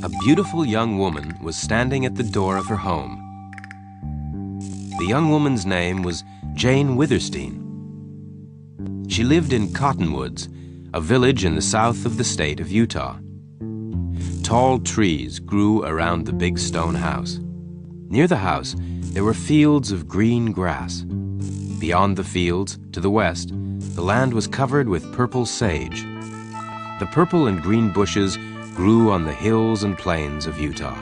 A beautiful young woman was standing at the door of her home. The young woman's name was Jane Withersteen. She lived in Cottonwoods, a village in the south of the state of Utah. Tall trees grew around the big stone house. Near the house, there were fields of green grass. Beyond the fields, to the west, the land was covered with purple sage. The purple and green bushes grew on the hills and plains of Utah.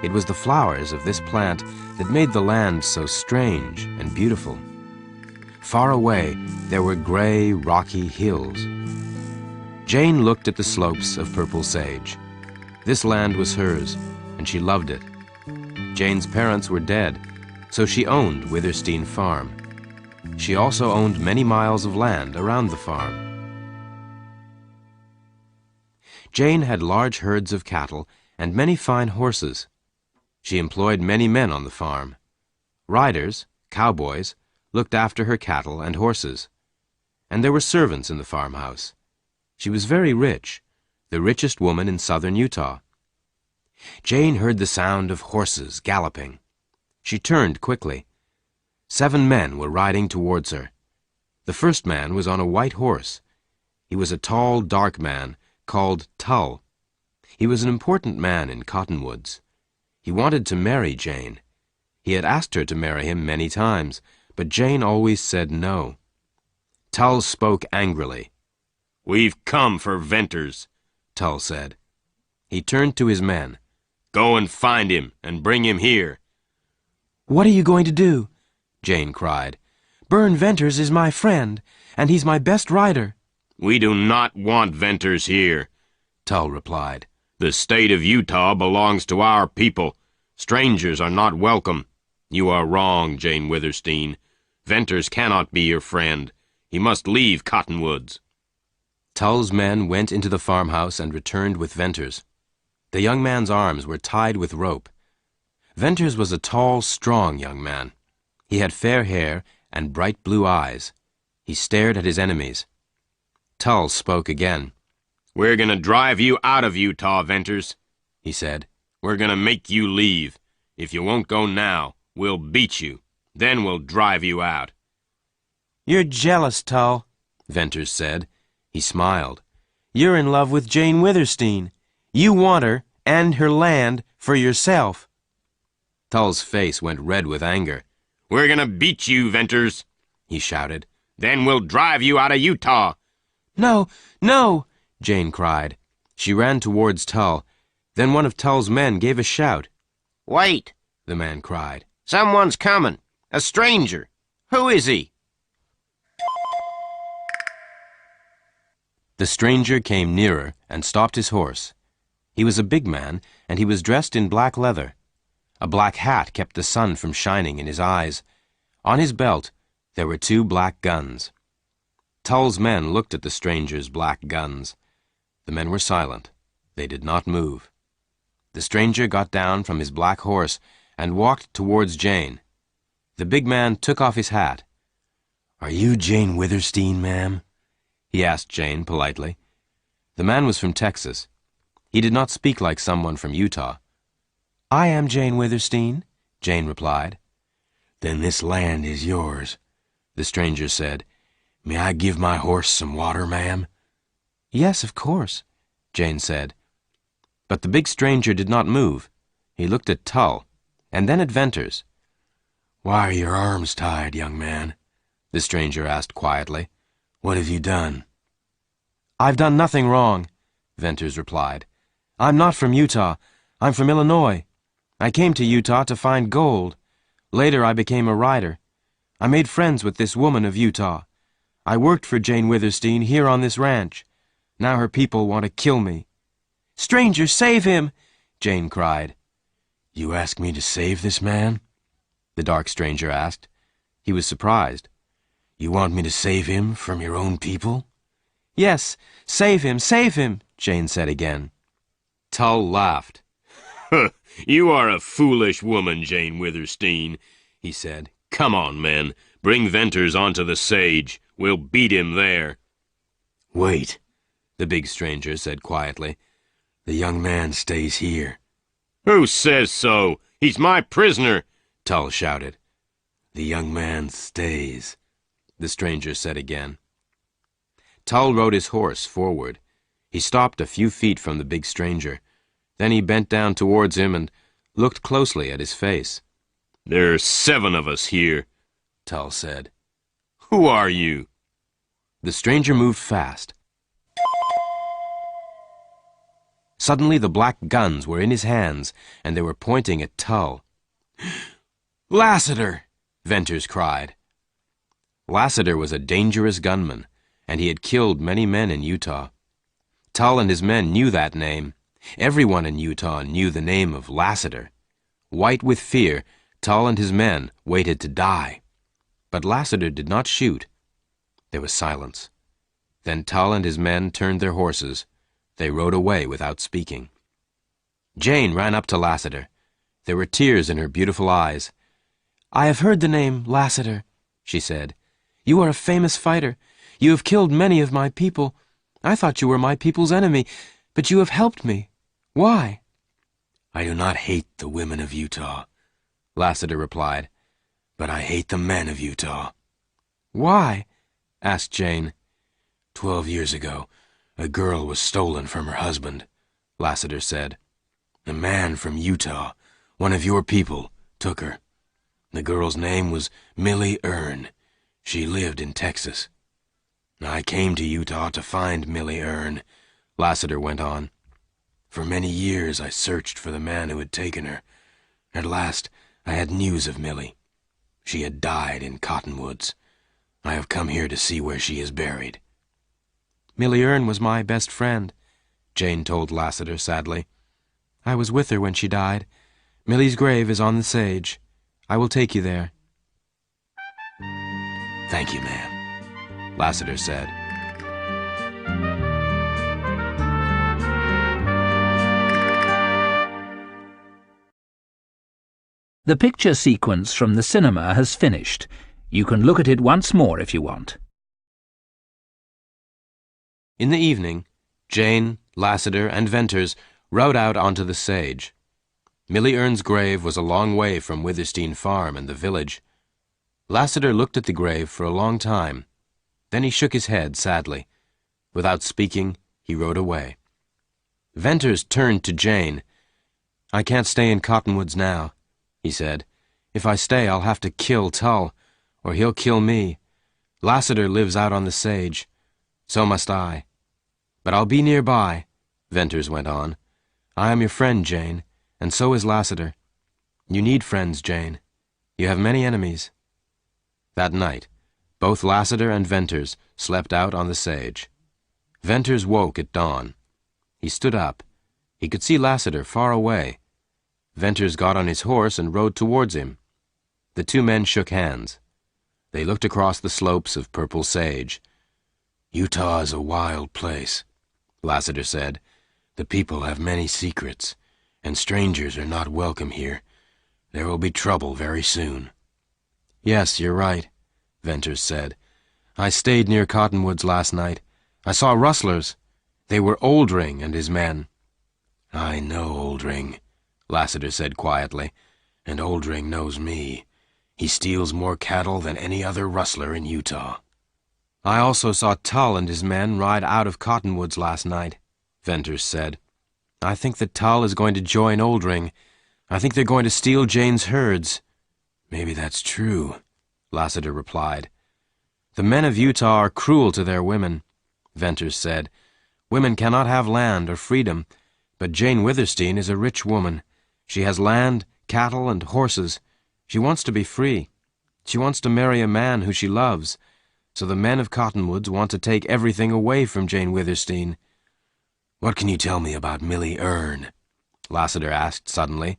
It was the flowers of this plant that made the land so strange and beautiful. Far away, there were gray, rocky hills. Jane looked at the slopes of purple sage. This land was hers, and she loved it. Jane's parents were dead, so she owned Withersteen Farm. She also owned many miles of land around the farm. Jane had large herds of cattle and many fine horses. She employed many men on the farm. Riders, cowboys, looked after her cattle and horses. And there were servants in the farmhouse. She was very rich, the richest woman in southern Utah. Jane heard the sound of horses galloping. She turned quickly. 7 men were riding towards her. The first man was on a white horse. He was a tall, dark man called Tull. He was an important man in Cottonwoods. He wanted to marry Jane. He had asked her to marry him many times, but Jane always said no. Tull spoke angrily. "We've come for Venters," Tull said. He turned to his men. "Go and find him and bring him here." "What are you going to do?" Jane cried. "Burn Venters is my friend, and he's my best rider." "We do not want Venters here," Tull replied. "The state of Utah belongs to our people. Strangers are not welcome. You are wrong, Jane Withersteen. Venters cannot be your friend. He must leave Cottonwoods." Tull's men went into the farmhouse and returned with Venters. The young man's arms were tied with rope. Venters was a tall, strong young man. He had fair hair and bright blue eyes. He stared at his enemies. Tull spoke again. "We're going to drive you out of Utah, Venters," he said. "We're going to make you leave. If you won't go now, we'll beat you. Then we'll drive you out." "You're jealous, Tull," Venters said. He smiled. "You're in love with Jane Withersteen. You want her and her land for yourself." Tull's face went red with anger. "We're going to beat you, Venters," he shouted. "Then we'll drive you out of Utah." "No, no!" Jane cried. She ran towards Tull. Then one of Tull's men gave a shout. "Wait," the man cried. "Someone's coming. A stranger. Who is he?" The stranger came nearer and stopped his horse. He was a big man, and he was dressed in black leather. A black hat kept the sun from shining in his eyes. On his belt, there were 2 black guns. Tull's men looked at the stranger's black guns. The men were silent. They did not move. The stranger got down from his black horse and walked towards Jane. The big man took off his hat. "Are you Jane Withersteen, ma'am?" he asked Jane politely. The man was from Texas. He did not speak like someone from Utah. "I am Jane Withersteen," Jane replied. "Then this land is yours," the stranger said. "May I give my horse some water, ma'am?" "Yes, of course," Jane said. But the big stranger did not move. He looked at Tull, and then at Venters. "Why are your arms tied, young man?" the stranger asked quietly. "What have you done?" "I've done nothing wrong," Venters replied. "I'm not from Utah. I'm from Illinois. I came to Utah to find gold. Later I became a rider. I made friends with this woman of Utah. I worked for Jane Withersteen here on this ranch. Now her people want to kill me." "Stranger, save him!" Jane cried. "You ask me to save this man?" the dark stranger asked. He was surprised. "You want me to save him from your own people?" "Yes, save him," Jane said again. Tull laughed. "You are a foolish woman, Jane Withersteen," he said. "Come on, men. Bring Venters onto the sage. We'll beat him there." "Wait," the big stranger said quietly. The young man stays here. Who says so? He's my prisoner, Tull shouted. The young man stays, the stranger said again. Tull rode his horse forward. He stopped a few feet from the big stranger. Then he bent down towards him and looked closely at his face. There's 7 of us here, Tull said. Who are you? The stranger moved fast. Suddenly the black guns were in his hands, and they were pointing at Tull. Lassiter! Venters cried. Lassiter was a dangerous gunman, and he had killed many men in Utah. Tull and his men knew that name. Everyone in Utah knew the name of Lassiter. White with fear, Tull and his men waited to die. But Lassiter did not shoot. There was silence. Then Tull and his men turned their horses. They rode away without speaking. Jane ran up to Lassiter. There were tears in her beautiful eyes. I have heard the name Lassiter, she said. You are a famous fighter. You have killed many of my people. I thought you were my people's enemy, but you have helped me. Why? I do not hate the women of Utah, Lassiter replied, but I hate the men of Utah. Why? Asked Jane. 12 years ago, a girl was stolen from her husband, Lassiter said. A man from Utah, one of your people, took her. The girl's name was Millie Erne. She lived in Texas. I came to Utah to find Millie Erne, Lassiter went on. For many years I searched for the man who had taken her. At last I had news of Millie. She had died in Cottonwoods. I have come here to see where she is buried. Millie Erne was my best friend, Jane told Lassiter sadly. I was with her when she died. Millie's grave is on the sage. I will take you there. Thank you, ma'am, Lassiter said. The picture sequence from the cinema has finished. You can look at it once more if you want. In the evening, Jane, Lassiter, and Venters rode out onto the sage. Millie Erne's grave was a long way from Witherstein Farm and the village. Lassiter looked at the grave for a long time. Then he shook his head sadly. Without speaking, he rode away. Venters turned to Jane. I can't stay in Cottonwoods now, he said. If I stay, I'll have to kill Tull, or he'll kill me. Lassiter lives out on the sage. So must I. But I'll be nearby, Venters went on. I am your friend, Jane, and so is Lassiter. You need friends, Jane. You have many enemies. That night, both Lassiter and Venters slept out on the sage. Venters woke at dawn. He stood up. He could see Lassiter far away. Venters got on his horse and rode towards him. The two men shook hands. They looked across the slopes of purple sage. Utah is a wild place, Lassiter said. The people have many secrets, and strangers are not welcome here. There will be trouble very soon. Yes, you're right, Venters said. I stayed near Cottonwoods last night. I saw rustlers. They were Oldring and his men. I know Oldring, Lassiter said quietly, and Oldring knows me. He steals more cattle than any other rustler in Utah. I also saw Tull and his men ride out of Cottonwoods last night, Venters said. I think that Tull is going to join Oldring. I think they're going to steal Jane's herds. Maybe that's true, Lassiter replied. The men of Utah are cruel to their women, Venters said. Women cannot have land or freedom, but Jane Witherstein is a rich woman. She has land, cattle, and horses. She wants to be free. She wants to marry a man who she loves. So the men of Cottonwoods want to take everything away from Jane Witherstein. What can you tell me about Millie Erne? Lassiter asked suddenly.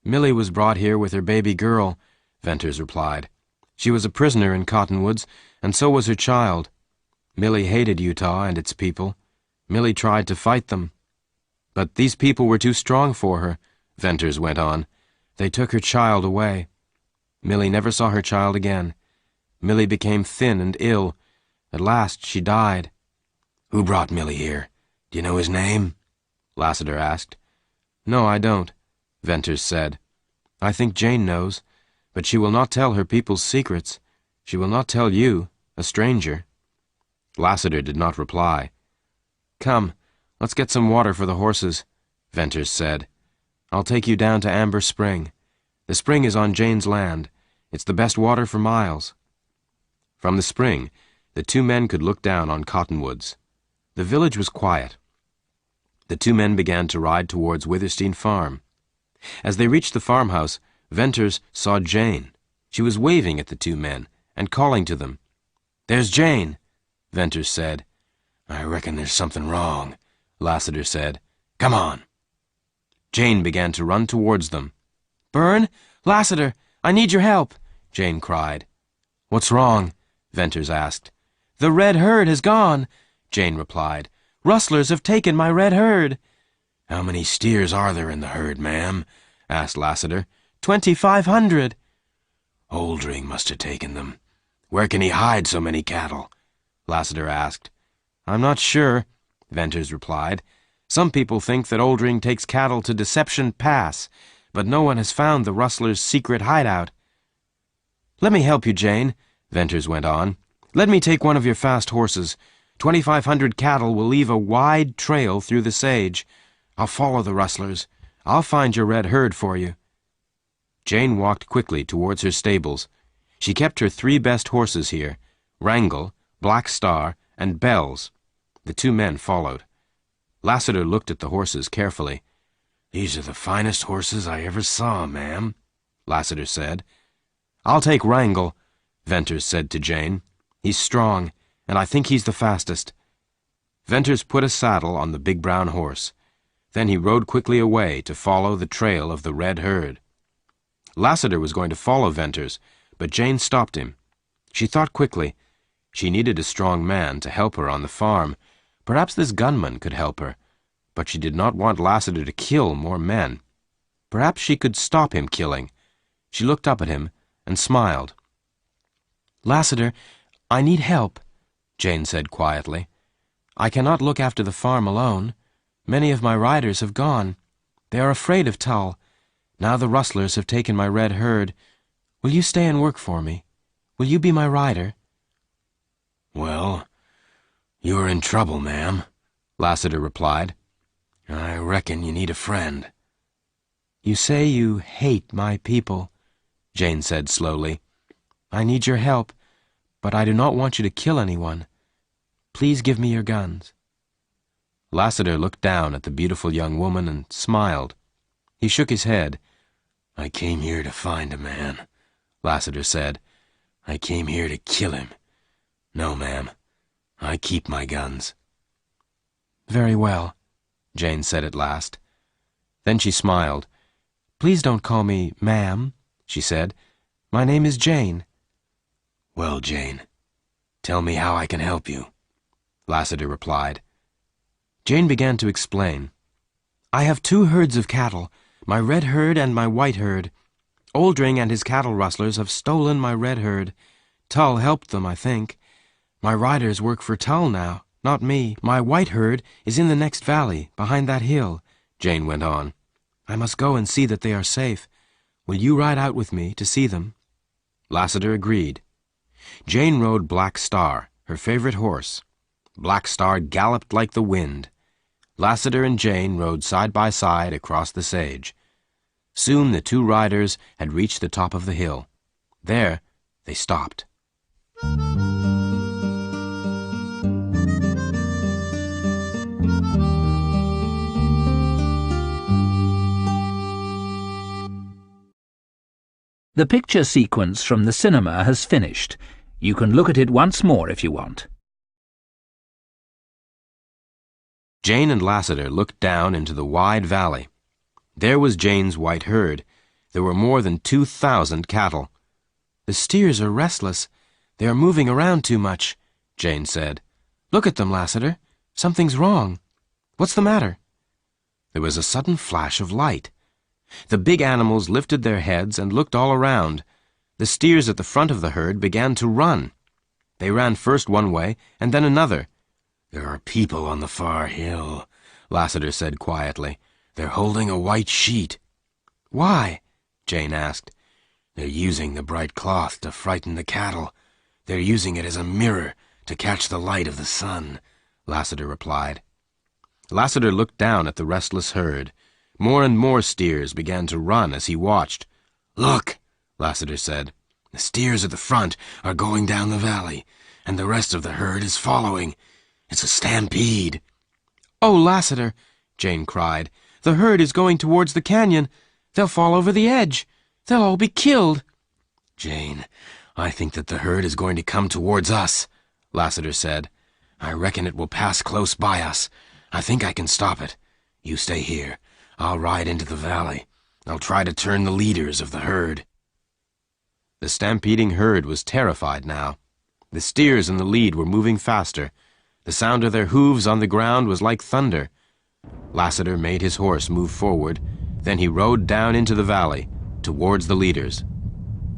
Millie was brought here with her baby girl, Venters replied. She was a prisoner in Cottonwoods, and so was her child. Millie hated Utah and its people. Millie tried to fight them. But these people were too strong for her, Venters went on. They took her child away. Millie never saw her child again. Millie became thin and ill. At last she died. Who brought Millie here? Do you know his name? Lassiter asked. No, I don't, Venters said. I think Jane knows, but she will not tell her people's secrets. She will not tell you, a stranger. Lassiter did not reply. Come, let's get some water for the horses, Venters said. I'll take you down to Amber Spring. The spring is on Jane's land. It's the best water for miles. From the spring, the two men could look down on Cottonwoods. The village was quiet. The two men began to ride towards Withersteen Farm. As they reached the farmhouse, Venters saw Jane. She was waving at the two men and calling to them. There's Jane, Venters said. I reckon there's something wrong, Lassiter said. Come on. Jane began to run towards them. Byrne, Lassiter, I need your help, Jane cried. What's wrong? Venters asked. The red herd has gone, Jane replied. Rustlers have taken my red herd. How many steers are there in the herd, ma'am? Asked Lassiter. 2,500. Oldring must have taken them. Where can he hide so many cattle? Lassiter asked. I'm not sure, Venters replied. Some people think that Oldring takes cattle to Deception Pass, but no one has found the rustlers' secret hideout. Let me help you, Jane, Venters went on. Let me take one of your fast horses. 2,500 cattle will leave a wide trail through the sage. I'll follow the rustlers. I'll find your red herd for you. Jane walked quickly towards her stables. She kept her 3 best horses here, Wrangle, Black Star, and Bells. The two men followed. Lassiter looked at the horses carefully. These are the finest horses I ever saw, ma'am, Lassiter said. I'll take Wrangle, Venters said to Jane. He's strong, and I think he's the fastest. Venters put a saddle on the big brown horse. Then he rode quickly away to follow the trail of the red herd. Lassiter was going to follow Venters, but Jane stopped him. She thought quickly. She needed a strong man to help her on the farm. Perhaps this gunman could help her, but she did not want Lassiter to kill more men. Perhaps she could stop him killing. She looked up at him and smiled. Lassiter, I need help, Jane said quietly. I cannot look after the farm alone. Many of my riders have gone. They are afraid of Tull. Now the rustlers have taken my red herd. Will you stay and work for me? Will you be my rider? Well, you are in trouble, ma'am, Lassiter replied. I reckon you need a friend. You say you hate my people, Jane said slowly. I need your help, but I do not want you to kill anyone. Please give me your guns. Lassiter looked down at the beautiful young woman and smiled. He shook his head. I came here to find a man, Lassiter said. I came here to kill him. No, ma'am. I keep my guns. Very well, Jane said at last. Then she smiled. Please don't call me ma'am, she said. My name is Jane. Well, Jane, tell me how I can help you, Lassiter replied. Jane began to explain. I have 2 herds of cattle, my red herd and my white herd. Oldring and his cattle rustlers have stolen my red herd. Tull helped them, I think. My riders work for Tull now, not me. My white herd is in the next valley, behind that hill, Jane went on. I must go and see that they are safe. Will you ride out with me to see them? Lassiter agreed. Jane rode Black Star, her favorite horse. Black Star galloped like the wind. Lassiter and Jane rode side by side across the sage. Soon the 2 riders had reached the top of the hill. There, they stopped. The picture sequence from the cinema has finished. You can look at it once more if you want. Jane and Lassiter looked down into the wide valley. There was Jane's white herd. There were more than 2,000 cattle. The steers are restless. They are moving around too much, Jane said. Look at them, Lassiter. Something's wrong. What's the matter? There was a sudden flash of light. The big animals lifted their heads and looked all around. The steers at the front of the herd began to run. They ran first one way and then another. There are people on the far hill. Lassiter said quietly. "They're holding a white sheet." "Why?" Jane asked. "They're using the bright cloth to frighten the cattle. They're using it as a mirror to catch the light of the sun," Lassiter replied. Lassiter looked down at the restless herd. More and more steers began to run as he watched. "Look," Lassiter said. "The steers at the front are going down the valley, and the rest of the herd is following. It's a stampede." "Oh, Lassiter," Jane cried. "The herd is going towards the canyon. They'll fall over the edge. They'll all be killed." "Jane, I think that the herd is going to come towards us," Lassiter said. "I reckon it will pass close by us. I think I can stop it. You stay here. I'll ride into the valley. I'll try to turn the leaders of the herd." The stampeding herd was terrified now. The steers in the lead were moving faster. The sound of their hooves on the ground was like thunder. Lassiter made his horse move forward. Then he rode down into the valley, towards the leaders.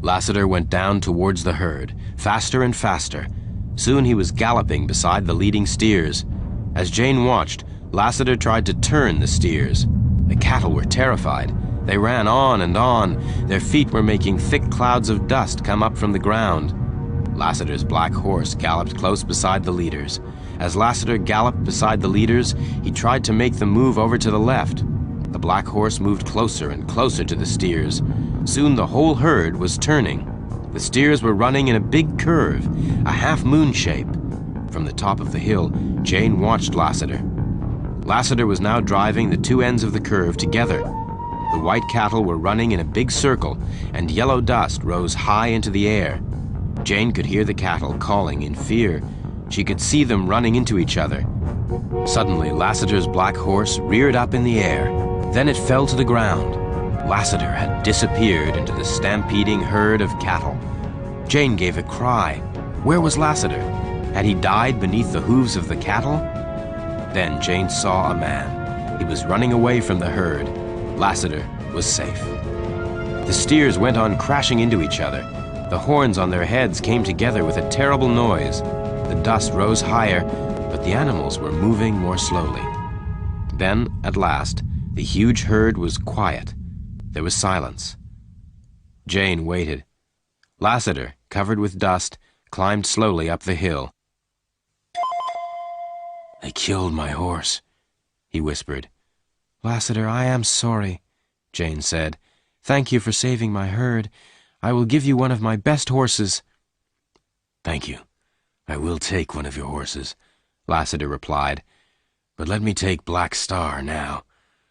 Lassiter went down towards the herd, faster and faster. Soon he was galloping beside the leading steers. As Jane watched, Lassiter tried to turn the steers. The cattle were terrified. They ran on and on. Their feet were making thick clouds of dust come up from the ground. Lassiter's black horse galloped close beside the leaders. As Lassiter galloped beside the leaders, he tried to make them move over to the left. The black horse moved closer and closer to the steers. Soon the whole herd was turning. The steers were running in a big curve, a half-moon shape. From the top of the hill, Jane watched Lassiter. Lassiter was now driving the two ends of the curve together. The white cattle were running in a big circle, and yellow dust rose high into the air. Jane could hear the cattle calling in fear. She could see them running into each other. Suddenly, Lassiter's black horse reared up in the air. Then it fell to the ground. Lassiter had disappeared into the stampeding herd of cattle. Jane gave a cry. Where was Lassiter? Had he died beneath the hooves of the cattle? Then Jane saw a man. He was running away from the herd. Lassiter was safe. The steers went on crashing into each other. The horns on their heads came together with a terrible noise. The dust rose higher, but the animals were moving more slowly. Then, at last, the huge herd was quiet. There was silence. Jane waited. Lassiter, covered with dust, climbed slowly up the hill. "They killed my horse," he whispered. "Lassiter, I am sorry," Jane said. "Thank you for saving my herd. I will give you one of my best horses." "Thank you. I will take one of your horses," Lassiter replied. "But let me take Black Star now.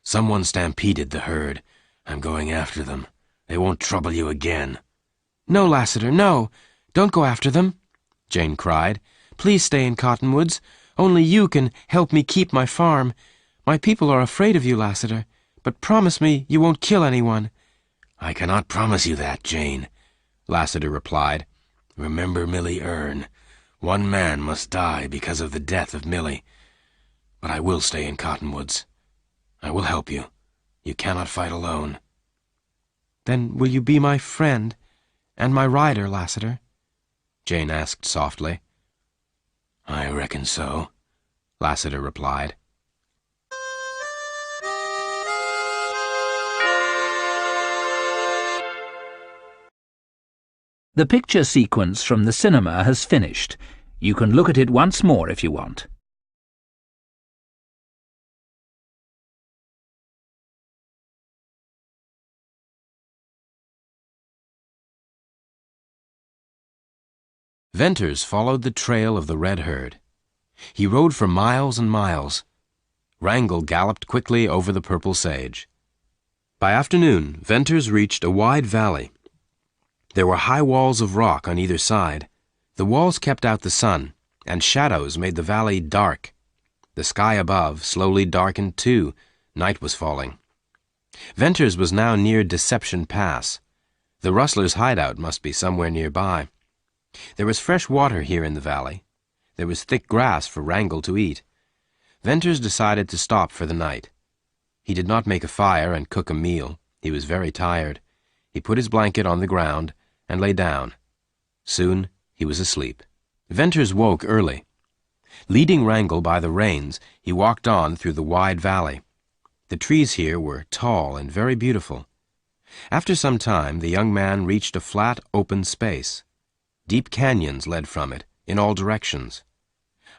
Someone stampeded the herd. I'm going after them. They won't trouble you again." "No, Lassiter, no. Don't go after them," Jane cried. "Please stay in Cottonwoods. Only you can help me keep my farm. My people are afraid of you, Lassiter, but promise me you won't kill anyone." "I cannot promise you that, Jane," Lassiter replied. "Remember Millie Erne. One man must die because of the death of Millie. But I will stay in Cottonwoods. I will help you. You cannot fight alone." "Then will you be my friend and my rider, Lassiter?" Jane asked softly. "I reckon so," Lassiter replied. The picture sequence from the cinema has finished. You can look at it once more if you want. Venters followed the trail of the red herd. He rode for miles and miles. Wrangel galloped quickly over the purple sage. By afternoon, Venters reached a wide valley. There were high walls of rock on either side. The walls kept out the sun, and shadows made the valley dark. The sky above slowly darkened too. Night was falling. Venters was now near Deception Pass. The rustlers' hideout must be somewhere nearby. There was fresh water here in the valley. There was thick grass for Wrangel to eat. Venters decided to stop for the night. He did not make a fire and cook a meal. He was very tired. He put his blanket on the ground and lay down. Soon he was asleep. Venters woke early. Leading Wrangle by the reins, he walked on through the wide valley. The trees here were tall and very beautiful. After some time, the young man reached a flat, open space. Deep canyons led from it, in all directions.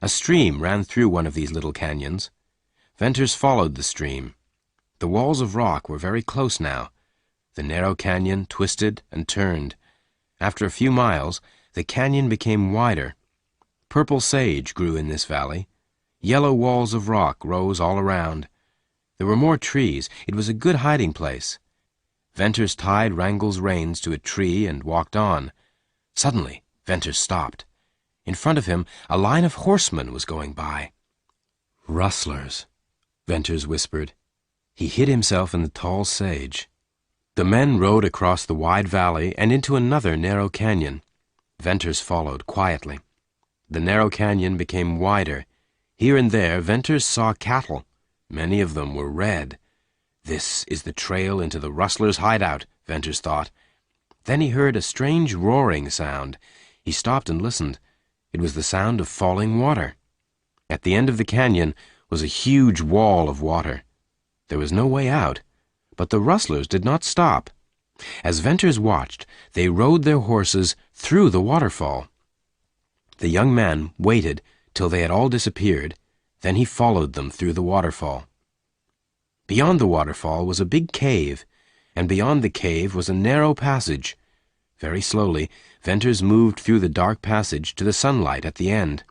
A stream ran through one of these little canyons. Venters followed the stream. The walls of rock were very close now. The narrow canyon twisted and turned. After a few miles, the canyon became wider. Purple sage grew in this valley. Yellow walls of rock rose all around. There were more trees. It was a good hiding place. Venters tied Wrangle's reins to a tree and walked on. Suddenly, Venters stopped. In front of him, a line of horsemen was going by. "Rustlers," Venters whispered. He hid himself in the tall sage. The men rode across the wide valley and into another narrow canyon. Venters followed quietly. The narrow canyon became wider. Here and there, Venters saw cattle. Many of them were red. This is the trail into the rustlers' hideout, Venters thought. Then he heard a strange roaring sound. He stopped and listened. It was the sound of falling water. At the end of the canyon was a huge wall of water. There was no way out, but the rustlers did not stop. As Venters watched, they rode their horses through the waterfall. The young man waited till they had all disappeared. Then he followed them through the waterfall. Beyond the waterfall was a big cave, and beyond the cave was a narrow passage. Very slowly, Venters moved through the dark passage to the sunlight at the end.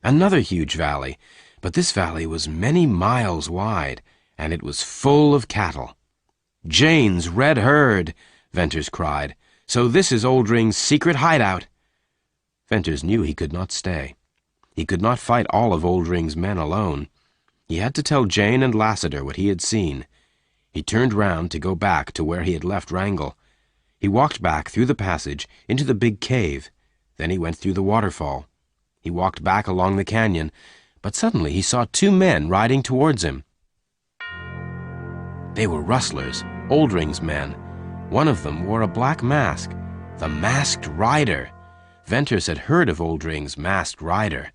Another huge valley, but this valley was many miles wide, and it was full of cattle. "Jane's red herd!" Venters cried. "So this is Oldring's secret hideout!" Venters knew he could not stay. He could not fight all of Oldring's men alone. He had to tell Jane and Lassiter what he had seen. He turned round to go back to where he had left Wrangle. He walked back through the passage into the big cave. Then he went through the waterfall. He walked back along the canyon, but suddenly he saw two men riding towards him. They were rustlers, Oldring's men. One of them wore a black mask, the Masked Rider. Venters had heard of Oldring's Masked Rider.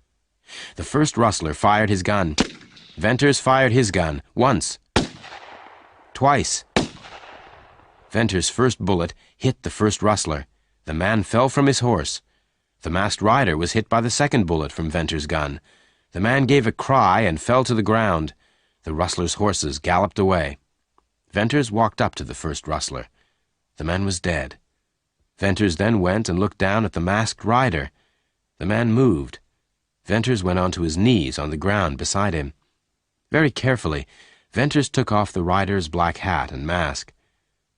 The first rustler fired his gun. Venters fired his gun, once, twice. Venters' first bullet hit the first rustler. The man fell from his horse. The Masked Rider was hit by the second bullet from Venters' gun. The man gave a cry and fell to the ground. The rustlers' horses galloped away. Venters walked up to the first rustler. The man was dead. Venters then went and looked down at the Masked Rider. The man moved. Venters went onto his knees on the ground beside him. Very carefully, Venters took off the rider's black hat and mask.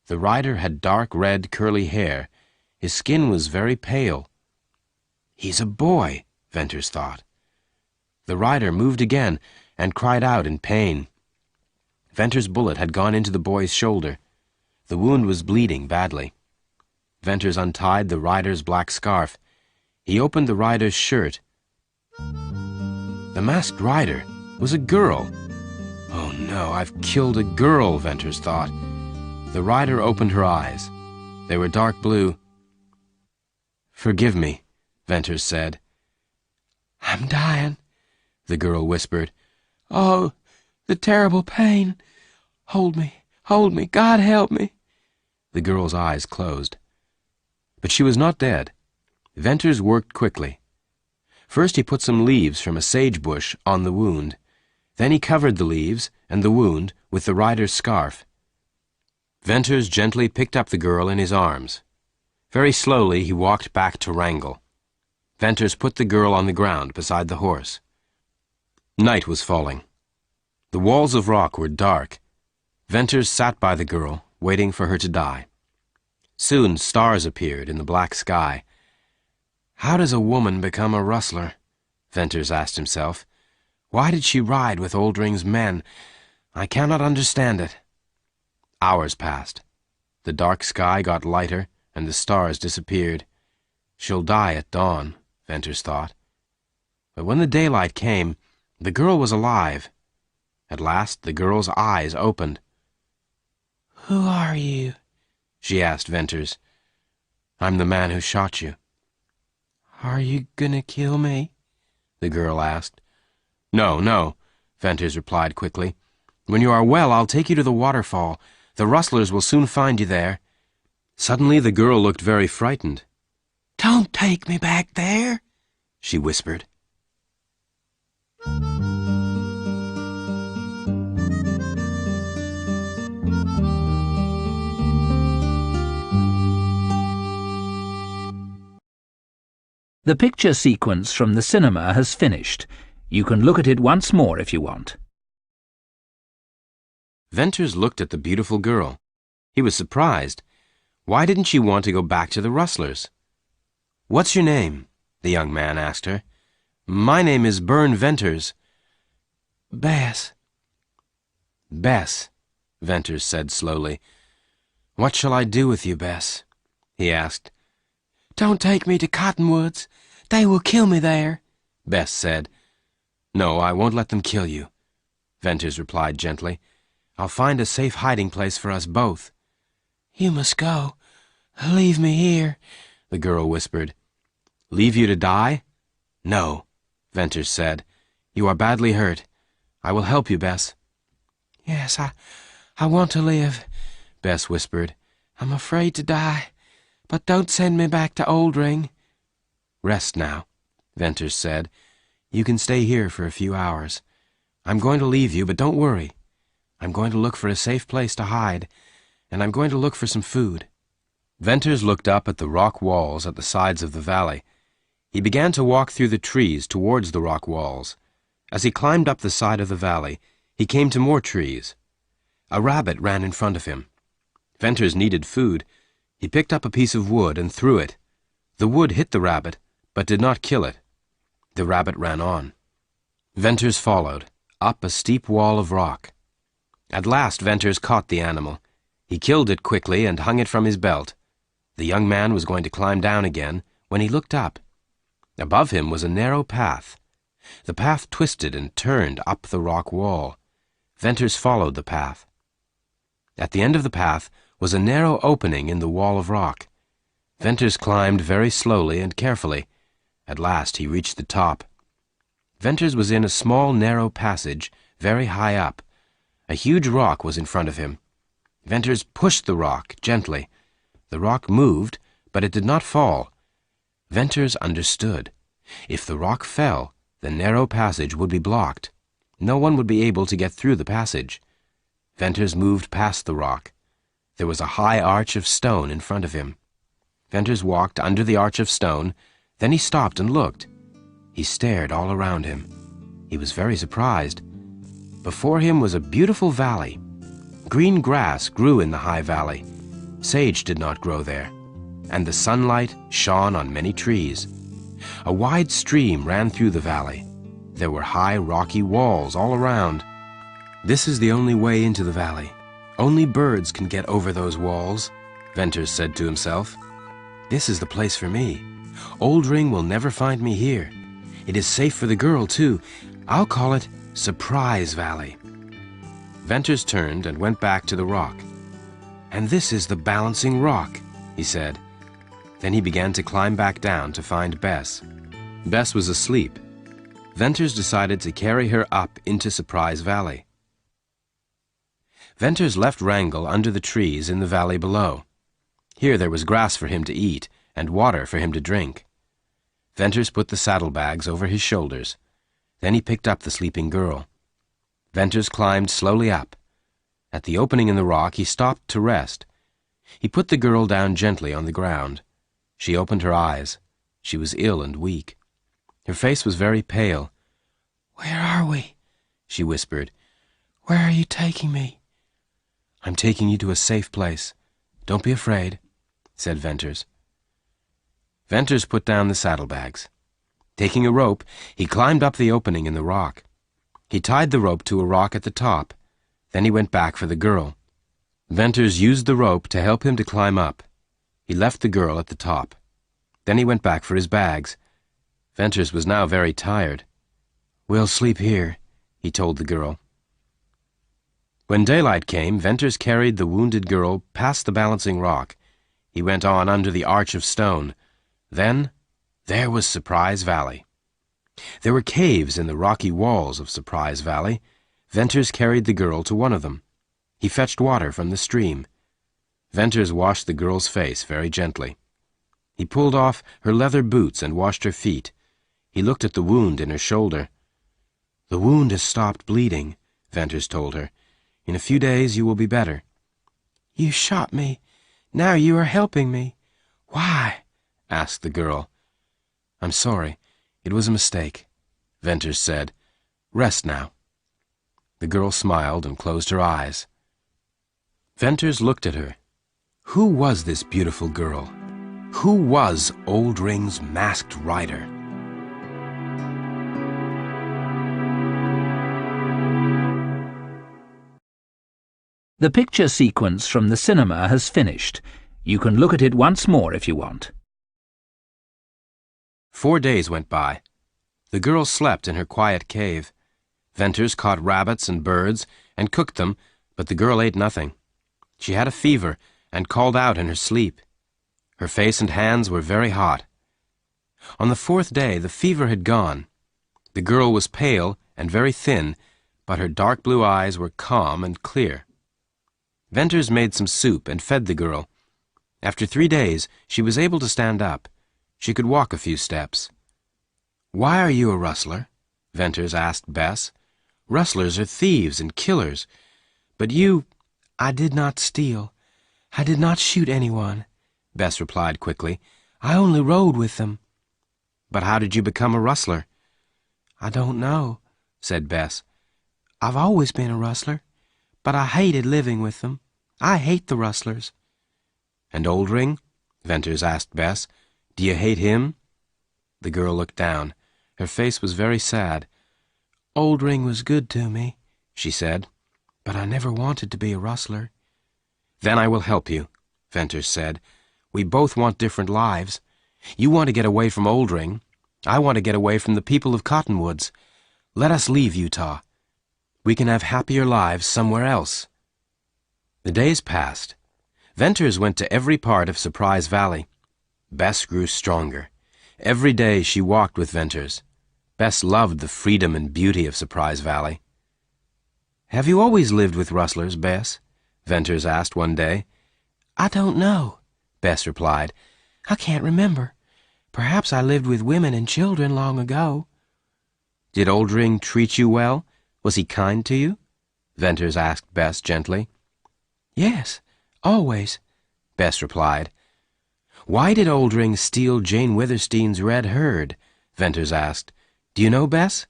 The rider had dark red curly hair. His skin was very pale. "He's a boy," Venters thought. The rider moved again and cried out in pain. Venters' bullet had gone into the boy's shoulder. The wound was bleeding badly. Venters untied the rider's black scarf. He opened the rider's shirt. The Masked Rider was a girl. "Oh no, I've killed a girl," Venters thought. The rider opened her eyes. They were dark blue. "Forgive me," Venters said. "I'm dying," the girl whispered. "Oh, the terrible pain. Hold me, God help me." The girl's eyes closed. But she was not dead. Venters worked quickly. First he put some leaves from a sage bush on the wound. Then he covered the leaves and the wound with the rider's scarf. Venters gently picked up the girl in his arms. Very slowly he walked back to Wrangle. Venters put the girl on the ground beside the horse. Night was falling. The walls of rock were dark. Venters sat by the girl, waiting for her to die. Soon stars appeared in the black sky. How does a woman become a rustler? Venters asked himself. Why did she ride with Oldring's men? I cannot understand it. Hours passed. The dark sky got lighter, and the stars disappeared. She'll die at dawn, Venters thought. But when the daylight came, the girl was alive. At last the girl's eyes opened. "Who are you?" she asked Venters. "I'm the man who shot you." "Are you gonna kill me?" the girl asked. No, no, Venters replied quickly. When you are well, I'll take you to the waterfall. The rustlers will soon find you there. Suddenly the girl looked very frightened. Don't take me back there, she whispered. The picture sequence from the cinema has finished. You can look at it once more if you want. Venters looked at the beautiful girl. He was surprised. Why didn't she want to go back to the rustlers? What's your name? The young man asked her. My name is Bern Venters. Bess. Bess, Venters said slowly. What shall I do with you, Bess? He asked. Don't take me to Cottonwoods. They will kill me there, Bess said. No, I won't let them kill you, Venters replied gently. I'll find a safe hiding place for us both. You must go. Leave me here, the girl whispered. Leave you to die? No, Venters said. You are badly hurt. I will help you, Bess. Yes, I want to live, Bess whispered. I'm afraid to die. But don't send me back to Oldring. Rest now, Venters said. You can stay here for a few hours. I'm going to leave you, but don't worry. I'm going to look for a safe place to hide, and I'm going to look for some food. Venters looked up at the rock walls at the sides of the valley. He began to walk through the trees towards the rock walls. As he climbed up the side of the valley, he came to more trees. A rabbit ran in front of him. Venters needed food. He picked up a piece of wood and threw it. The wood hit the rabbit, but did not kill it. The rabbit ran on. Venters followed, up a steep wall of rock. At last Venters caught the animal. He killed it quickly and hung it from his belt. The young man was going to climb down again when he looked up. Above him was a narrow path. The path twisted and turned up the rock wall. Venters followed the path. At the end of the path was a narrow opening in the wall of rock. Venters climbed very slowly and carefully. At last he reached the top. Venters was in a small narrow passage, very high up. A huge rock was in front of him. Venters pushed the rock gently. The rock moved, but it did not fall. Venters understood. If the rock fell, the narrow passage would be blocked. No one would be able to get through the passage. Venters moved past the rock. There was a high arch of stone in front of him. Venters walked under the arch of stone. Then he stopped and looked. He stared all around him. He was very surprised. Before him was a beautiful valley. Green grass grew in the high valley. Sage did not grow there, and the sunlight shone on many trees. A wide stream ran through the valley. There were high rocky walls all around. This is the only way into the valley. Only birds can get over those walls, Venters said to himself. This is the place for me. Oldring will never find me here. It is safe for the girl, too. I'll call it Surprise Valley. Venters turned and went back to the rock. And this is the Balancing Rock, he said. Then he began to climb back down to find Bess. Bess was asleep. Venters decided to carry her up into Surprise Valley. Venters left Wrangel under the trees in the valley below. Here there was grass for him to eat and water for him to drink. Venters put the saddlebags over his shoulders. Then he picked up the sleeping girl. Venters climbed slowly up. At the opening in the rock, he stopped to rest. He put the girl down gently on the ground. She opened her eyes. She was ill and weak. Her face was very pale. "Where are we?" she whispered. "Where are you taking me?" "I'm taking you to a safe place. Don't be afraid," said Venters. Venters put down the saddlebags. Taking a rope, he climbed up the opening in the rock. He tied the rope to a rock at the top. Then he went back for the girl. Venters used the rope to help him to climb up. He left the girl at the top. Then he went back for his bags. Venters was now very tired. "We'll sleep here," he told the girl. When daylight came, Venters carried the wounded girl past the Balancing Rock. He went on under the arch of stone. Then, there was Surprise Valley. There were caves in the rocky walls of Surprise Valley. Venters carried the girl to one of them. He fetched water from the stream. Venters washed the girl's face very gently. He pulled off her leather boots and washed her feet. He looked at the wound in her shoulder. "The wound has stopped bleeding," Venters told her. "In a few days you will be better." "You shot me. Now you are helping me. Why?" asked the girl. "I'm sorry. It was a mistake," Venters said. "Rest now." The girl smiled and closed her eyes. Venters looked at her. Who was this beautiful girl? Who was Oldring's masked rider? The picture sequence from the cinema has finished. You can look at it once more if you want. 4 days went by. The girl slept in her quiet cave. Venters caught rabbits and birds and cooked them, but the girl ate nothing. She had a fever and called out in her sleep. Her face and hands were very hot. On the 4th day, the fever had gone. The girl was pale and very thin, but her dark blue eyes were calm and clear. Venters made some soup and fed the girl. After 3 days, she was able to stand up. She could walk a few steps. "Why are you a rustler?" Venters asked Bess. "Rustlers are thieves and killers. But you—" "I did not steal. I did not shoot anyone," Bess replied quickly. "I only rode with them." "But how did you become a rustler?" "I don't know," said Bess. "I've always been a rustler, but I hated living with them. I hate the rustlers." "And Oldring?" Venters asked Bess. "Do you hate him?" The girl looked down. Her face was very sad. "Oldring was good to me," she said, "but I never wanted to be a rustler." "Then I will help you," Venters said. "We both want different lives. You want to get away from Oldring. I want to get away from the people of Cottonwoods. Let us leave Utah. We can have happier lives somewhere else." The days passed. Venters went to every part of Surprise Valley. Bess grew stronger. Every day she walked with Venters. Bess loved the freedom and beauty of Surprise Valley. "Have you always lived with rustlers, Bess?" Venters asked one day. "I don't know," Bess replied. "I can't remember. Perhaps I lived with women and children long ago." "Did Oldring treat you well? Was he kind to you?" Venters asked Bess gently. "Yes, always," Bess replied. "Why did Oldring steal Jane Withersteen's red herd?" Venters asked. "Do you know, Bess?"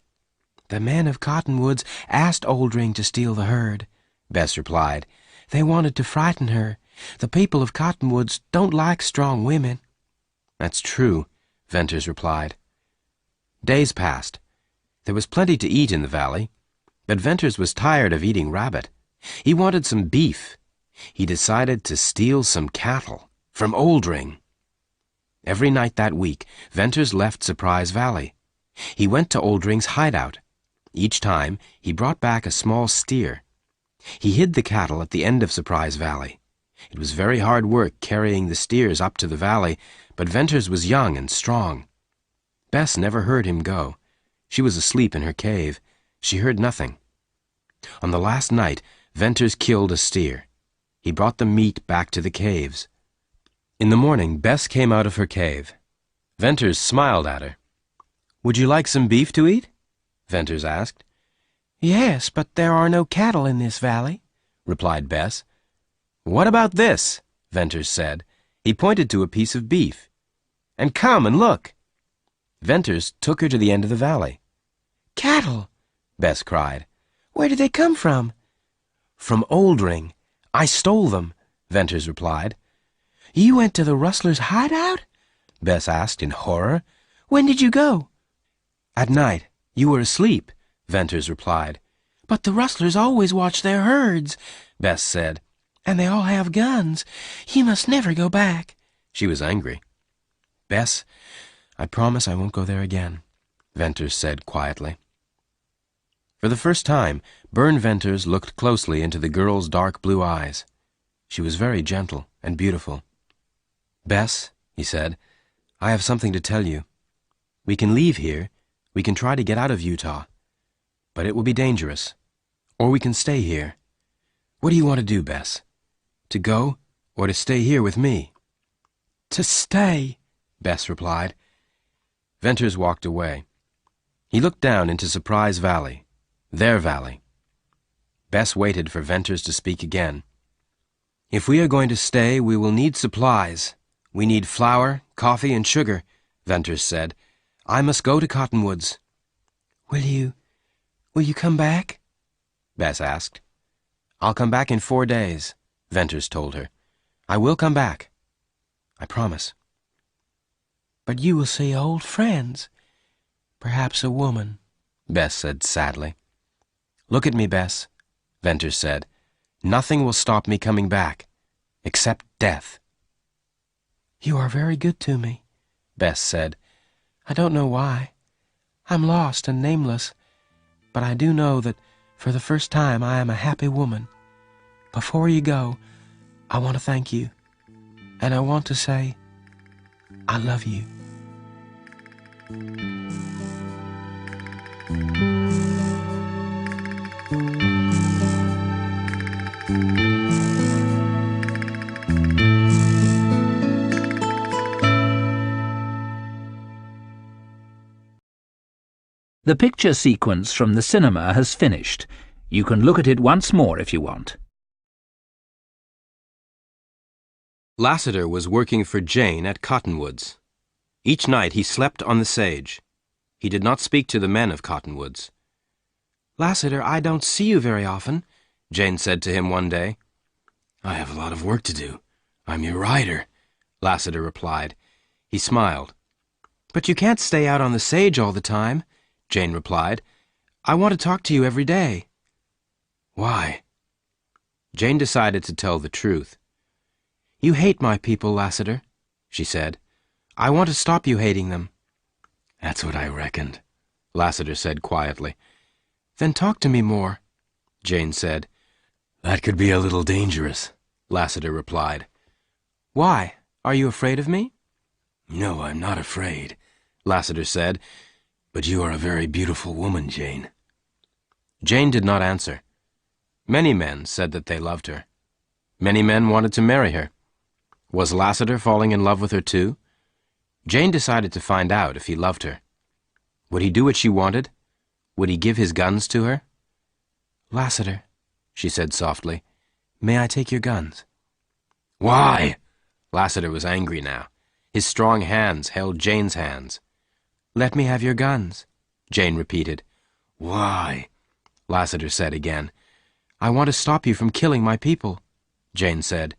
"The men of Cottonwoods asked Oldring to steal the herd," Bess replied. "They wanted to frighten her. The people of Cottonwoods don't like strong women." "That's true," Venters replied. Days passed. There was plenty to eat in the valley, but Venters was tired of eating rabbit. He wanted some beef. He decided to steal some cattle from Oldring. Every night that week, Venters left Surprise Valley. He went to Oldring's hideout. Each time, he brought back a small steer. He hid the cattle at the end of Surprise Valley. It was very hard work carrying the steers up to the valley, but Venters was young and strong. Bess never heard him go. She was asleep in her cave. She heard nothing. On the last night, Venters killed a steer. He brought the meat back to the caves. In the morning, Bess came out of her cave. Venters smiled at her. "Would you like some beef to eat?" Venters asked. "Yes, but there are no cattle in this valley," replied Bess. "What about this?" Venters said. He pointed to a piece of beef. "And come and look." Venters took her to the end of the valley. "Cattle!" Bess cried. "Where did they come from?" "From Oldring. I stole them," Venters replied. "You went to the rustler's hideout?" Bess asked in horror. "When did you go?" "At night. You were asleep," Venters replied. "But the rustlers always watch their herds," Bess said. "And they all have guns. You must never go back." She was angry. "Bess, I promise I won't go there again," Venters said quietly. For the first time, Bern Venters looked closely into the girl's dark blue eyes. She was very gentle and beautiful. "Bess," he said, "I have something to tell you. We can leave here. We can try to get out of Utah, but it will be dangerous. Or we can stay here. What do you want to do, Bess? To go, or to stay here with me?" "To stay," Bess replied. Venters walked away. He looked down into Surprise Valley, their valley. Bess waited for Venters to speak again. "If we are going to stay, we will need supplies. We need flour, coffee, and sugar," Venters said. "I must go to Cottonwoods." Will you come back?" Bess asked. "I'll come back in 4 days," Venters told her. "I will come back. I promise." "But you will see old friends. Perhaps a woman," Bess said sadly. "Look at me, Bess," Venters said. "Nothing will stop me coming back, except death." "You are very good to me," Bess said. "I don't know why. I'm lost and nameless, but I do know that for the first time I am a happy woman. Before you go, I want to thank you, and I want to say, I love you." The picture sequence from the cinema has finished. You can look at it once more if you want. Lassiter was working for Jane at Cottonwoods. Each night he slept on the sage. He did not speak to the men of Cottonwoods. "Lassiter, I don't see you very often," Jane said to him one day. "I have a lot of work to do. I'm your rider," Lassiter replied. He smiled. "But you can't stay out on the sage all the time," Jane replied. "I want to talk to you every day." "Why?" Jane decided to tell the truth. "You hate my people, Lassiter," she said. "I want to stop you hating them." "That's what I reckoned," Lassiter said quietly. "Then talk to me more," Jane said. "That could be a little dangerous," Lassiter replied. "Why? Are you afraid of me?" "No, I'm not afraid," Lassiter said. "But you are a very beautiful woman, Jane." Jane did not answer. Many men said that they loved her. Many men wanted to marry her. Was Lassiter falling in love with her too? Jane decided to find out if he loved her. Would he do what she wanted? Would he give his guns to her? "Lassiter," she said softly, "may I take your guns?" "Why?" Lassiter was angry now. His strong hands held Jane's hands. "Let me have your guns," Jane repeated. "Why?" Lassiter said again. "I want to stop you from killing my people," Jane said.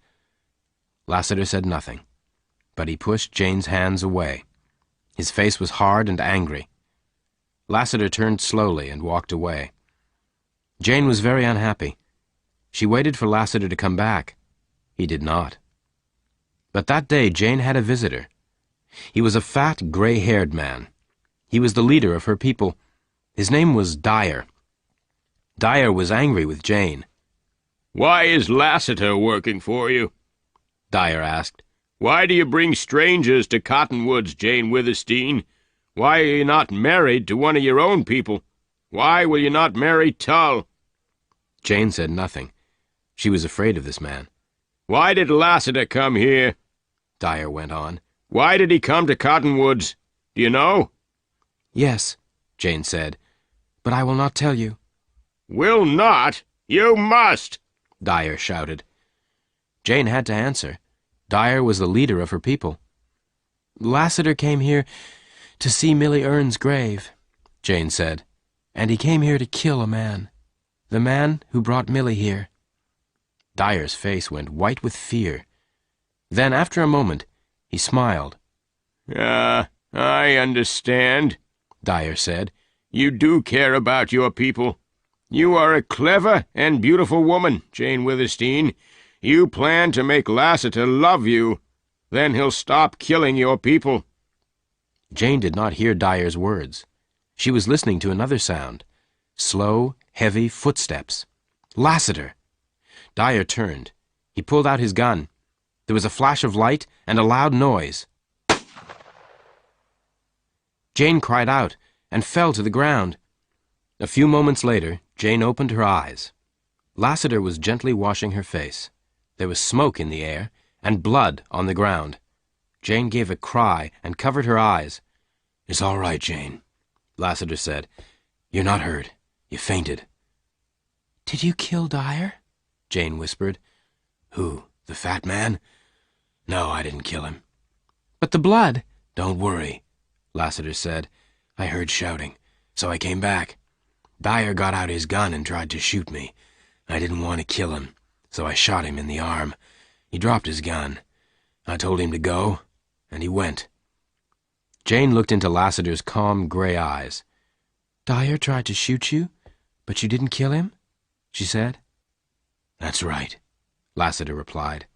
Lassiter said nothing, but he pushed Jane's hands away. His face was hard and angry. Lassiter turned slowly and walked away. Jane was very unhappy. She waited for Lassiter to come back. He did not. But that day Jane had a visitor. He was a fat, gray-haired man. He was the leader of her people. His name was Dyer. Dyer was angry with Jane. "Why is Lassiter working for you?" Dyer asked. "Why do you bring strangers to Cottonwoods, Jane Withersteen? Why are you not married to one of your own people? Why will you not marry Tull?" Jane said nothing. She was afraid of this man. "Why did Lassiter come here?" Dyer went on. "Why did he come to Cottonwoods? Do you know?" "Yes," Jane said, "but I will not tell you." "Will not? You must!" Dyer shouted. Jane had to answer. Dyer was the leader of her people. "Lassiter came here to see Millie Ern's grave," Jane said, "and he came here to kill a man. The man who brought Millie here." Dyer's face went white with fear. Then, after a moment, he smiled. I understand," Dyer said. "You do care about your people. You are a clever and beautiful woman, Jane Withersteen. You plan to make Lassiter love you. Then he'll stop killing your people." Jane did not hear Dyer's words. She was listening to another sound. Slow, heavy footsteps. Lassiter! Dyer turned. He pulled out his gun. There was a flash of light and a loud noise. Jane cried out, and fell to the ground. A few moments later, Jane opened her eyes. Lassiter was gently washing her face. There was smoke in the air and blood on the ground. Jane gave a cry and covered her eyes. "It's all right, Jane," Lassiter said. "You're not hurt. You fainted." "Did you kill Dyer?" Jane whispered. "Who, the fat man? No, I didn't kill him." "But the blood—" "Don't worry," Lassiter said. "I heard shouting, so I came back. Dyer got out his gun and tried to shoot me. I didn't want to kill him, so I shot him in the arm. He dropped his gun. I told him to go, and he went." Jane looked into Lassiter's calm gray eyes. "Dyer tried to shoot you, but you didn't kill him?" she said. "That's right," Lassiter replied.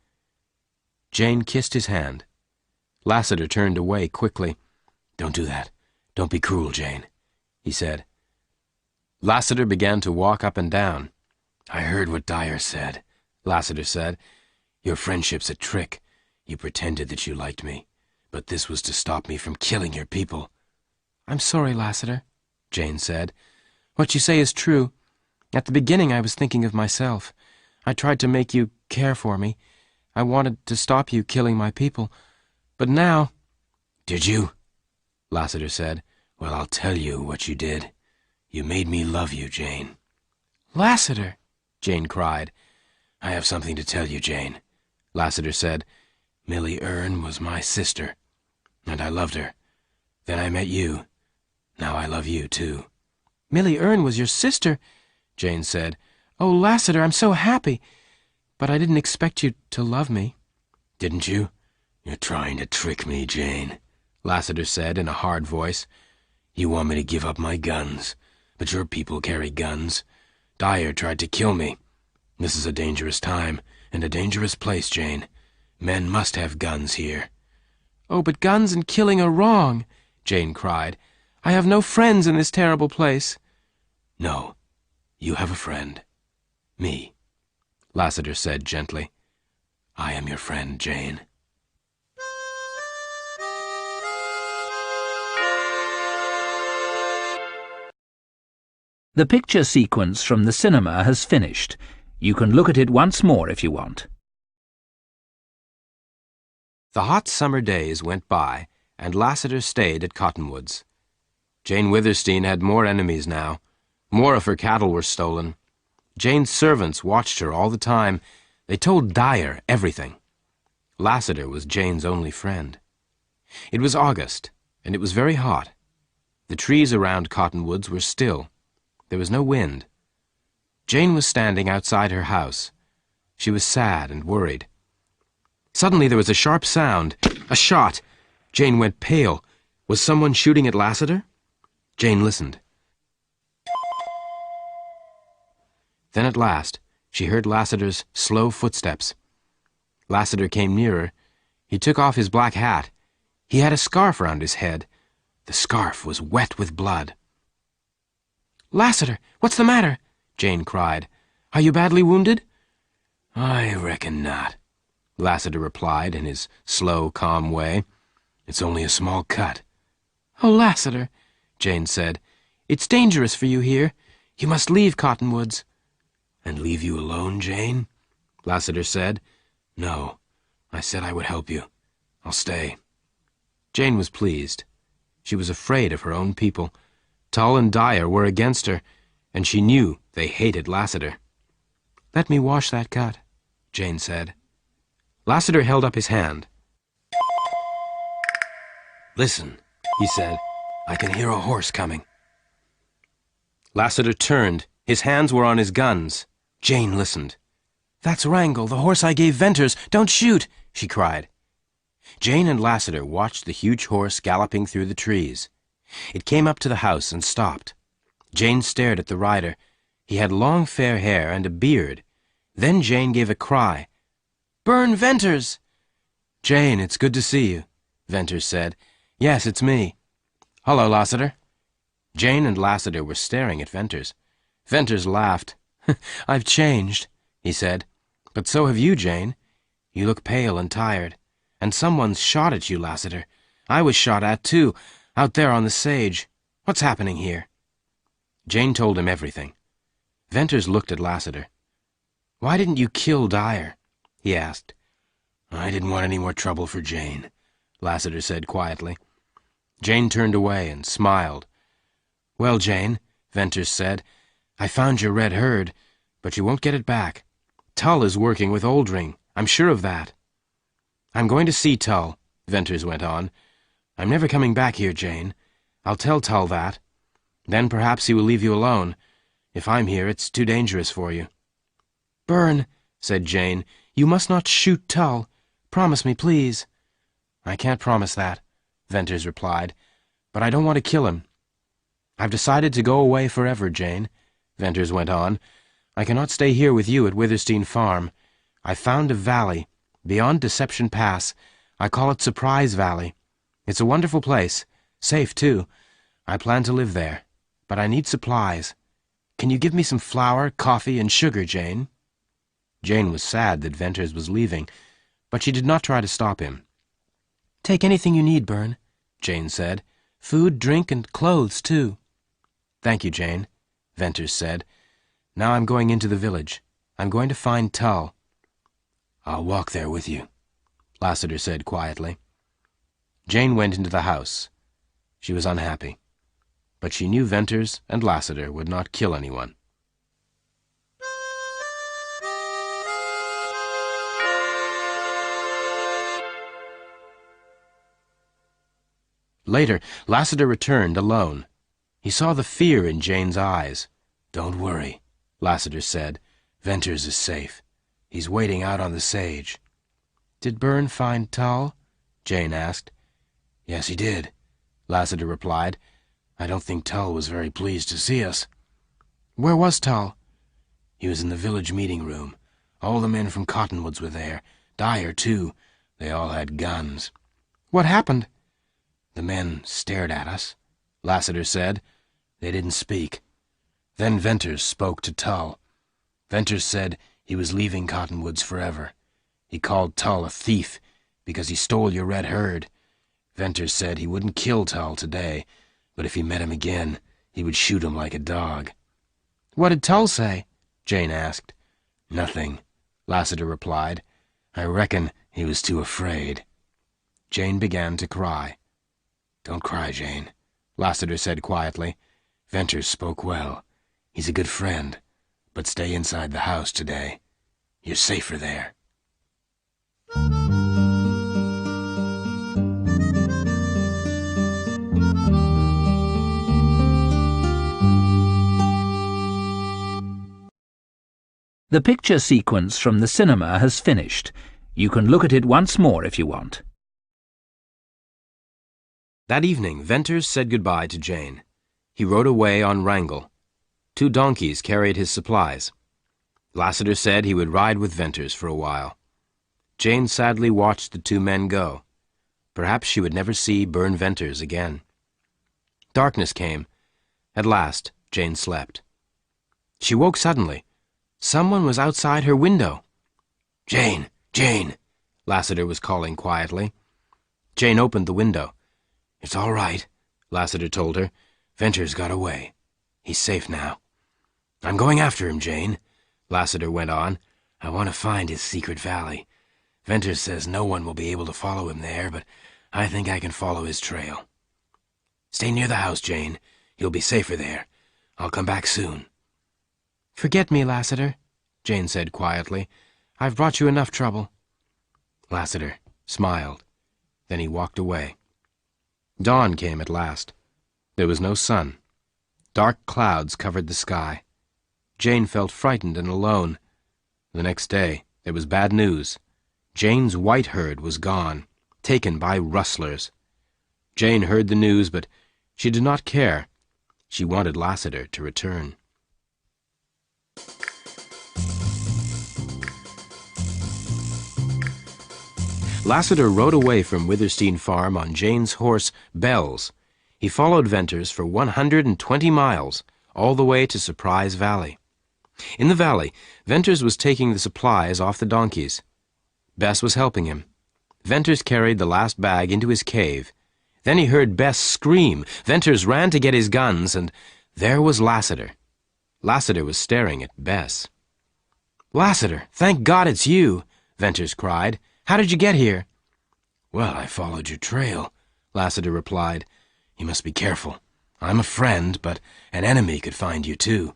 Jane kissed his hand. Lassiter turned away quickly. "Don't do that. Don't be cruel, Jane," he said. Lassiter began to walk up and down. "I heard what Dyer said," Lassiter said. "Your friendship's a trick. You pretended that you liked me, but this was to stop me from killing your people." "I'm sorry, Lassiter," Jane said. "What you say is true. At the beginning I was thinking of myself. I tried to make you care for me. I wanted to stop you killing my people. But now—" "Did you?" Lassiter said. "Well, I'll tell you what you did. You made me love you, Jane." "Lassiter!" Jane cried. "I have something to tell you, Jane," Lassiter said. "Millie Erne was my sister, and I loved her. Then I met you. Now I love you, too." "Millie Erne was your sister?" Jane said. "Oh, Lassiter, I'm so happy. But I didn't expect you to love me." "Didn't you? You're trying to trick me, Jane," Lassiter said in a hard voice. "You want me to give up my guns, but your people carry guns. Dyer tried to kill me. This is a dangerous time and a dangerous place, Jane. Men must have guns here." "Oh, but guns and killing are wrong," Jane cried. "I have no friends in this terrible place." "No, you have a friend. Me," Lassiter said gently. "I am your friend, Jane." The picture sequence from the cinema has finished. You can look at it once more if you want. The hot summer days went by, and Lassiter stayed at Cottonwoods. Jane Withersteen had more enemies now. More of her cattle were stolen. Jane's servants watched her all the time. They told Dyer everything. Lassiter was Jane's only friend. It was August, and it was very hot. The trees around Cottonwoods were still. There was no wind. Jane was standing outside her house. She was sad and worried. Suddenly there was a sharp sound. A shot. Jane went pale. Was someone shooting at Lassiter? Jane listened. Then at last, she heard Lassiter's slow footsteps. Lassiter came nearer. He took off his black hat. He had a scarf around his head. The scarf was wet with blood. "Lassiter, what's the matter?" Jane cried. "Are you badly wounded?" "I reckon not," Lassiter replied in his slow, calm way. "It's only a small cut." "Oh, Lassiter," Jane said, "it's dangerous for you here. You must leave Cottonwoods." "And leave you alone, Jane?" Lassiter said. "No, I said I would help you. I'll stay." Jane was pleased. She was afraid of her own people. Tull and Dyer were against her, and she knew they hated Lassiter. "Let me wash that cut," Jane said. Lassiter held up his hand. "Listen," he said. "I can hear a horse coming." Lassiter turned. His hands were on his guns. Jane listened. "That's Wrangle, the horse I gave Venters. Don't shoot!" she cried. Jane and Lassiter watched the huge horse galloping through the trees. It came up to the house and stopped. Jane stared at the rider. He had long fair hair and a beard. Then Jane gave a cry. "Burn Venters!" "Jane, it's good to see you," Venters said. "Yes, it's me." "Hello, Lassiter." Jane and Lassiter were staring at Venters. Venters laughed. "I've changed," he said. "But so have you, Jane. You look pale and tired. And someone's shot at you, Lassiter. I was shot at, too, out there on the sage. What's happening here?" Jane told him everything. Venters looked at Lassiter. "Why didn't you kill Dyer?" he asked. "I didn't want any more trouble for Jane," Lassiter said quietly. Jane turned away and smiled. "Well, Jane," Venters said, "I found your red herd, but you won't get it back. Tull is working with Oldring. I'm sure of that." "I'm going to see Tull," Venters went on. "I'm never coming back here, Jane. I'll tell Tull that. Then perhaps he will leave you alone. If I'm here, it's too dangerous for you." "Byrne," said Jane, "you must not shoot Tull. Promise me, please." "I can't promise that," Venters replied, "but I don't want to kill him." "I've decided to go away forever, Jane," Venters went on. "I cannot stay here with you at Withersteen Farm. I've found a valley, beyond Deception Pass. I call it Surprise Valley. It's a wonderful place, safe too. I plan to live there, but I need supplies. Can you give me some flour, coffee, and sugar, Jane?" Jane was sad that Venters was leaving, but she did not try to stop him. "Take anything you need, Byrne," Jane said. "Food, drink, and clothes, too." "Thank you, Jane," Venters said. "Now I'm going into the village. I'm going to find Tull." "I'll walk there with you," Lassiter said quietly. Jane went into the house. She was unhappy, but she knew Venters and Lassiter would not kill anyone. Later, Lassiter returned alone. He saw the fear in Jane's eyes. "Don't worry," Lassiter said. "Venters is safe. He's waiting out on the sage." "Did Byrne find Tull?" Jane asked. "Yes, he did," Lassiter replied. "I don't think Tull was very pleased to see us." "Where was Tull?" "He was in the village meeting room. All the men from Cottonwoods were there. Dyer, too. They all had guns." "What happened?" "The men stared at us," Lassiter said. "They didn't speak. Then Venters spoke to Tull. Venters said he was leaving Cottonwoods forever. He called Tull a thief because he stole your red herd. Venters said he wouldn't kill Tull today, but if he met him again, he would shoot him like a dog." "What did Tull say?" Jane asked. "Nothing," Lassiter replied. "I reckon he was too afraid." Jane began to cry. "Don't cry, Jane," Lassiter said quietly. "Venters spoke well. He's a good friend, but stay inside the house today. You're safer there." The picture sequence from the cinema has finished. You can look at it once more if you want. That evening, Venters said goodbye to Jane. He rode away on Wrangle. 2 donkeys carried his supplies. Lassiter said he would ride with Venters for a while. Jane sadly watched the 2 men go. Perhaps she would never see Byrne Venters again. Darkness came. At last, Jane slept. She woke suddenly. Someone was outside her window. "Jane! Jane!" Lassiter was calling quietly. Jane opened the window. "It's all right," Lassiter told her. "Venters got away. He's safe now." "I'm going after him, Jane," Lassiter went on. "I want to find his secret valley. Venters says no one will be able to follow him there, but I think I can follow his trail. Stay near the house, Jane. You'll be safer there. I'll come back soon." "Forget me, Lassiter," Jane said quietly. "I've brought you enough trouble." Lassiter smiled. Then he walked away. Dawn came at last. There was no sun. Dark clouds covered the sky. Jane felt frightened and alone. The next day, there was bad news. Jane's white herd was gone, taken by rustlers. Jane heard the news, but she did not care. She wanted Lassiter to return. Lassiter rode away from Withersteen Farm on Jane's horse, Bells. He followed Venters for 120 miles, all the way to Surprise Valley. In the valley, Venters was taking the supplies off the donkeys. Bess was helping him. Venters carried the last bag into his cave. Then he heard Bess scream. Venters ran to get his guns, and there was Lassiter. Lassiter was staring at Bess. "Lassiter, thank God it's you," Venters cried. "How did you get here?" "Well, I followed your trail," Lassiter replied. "You must be careful. I'm a friend, but an enemy could find you, too."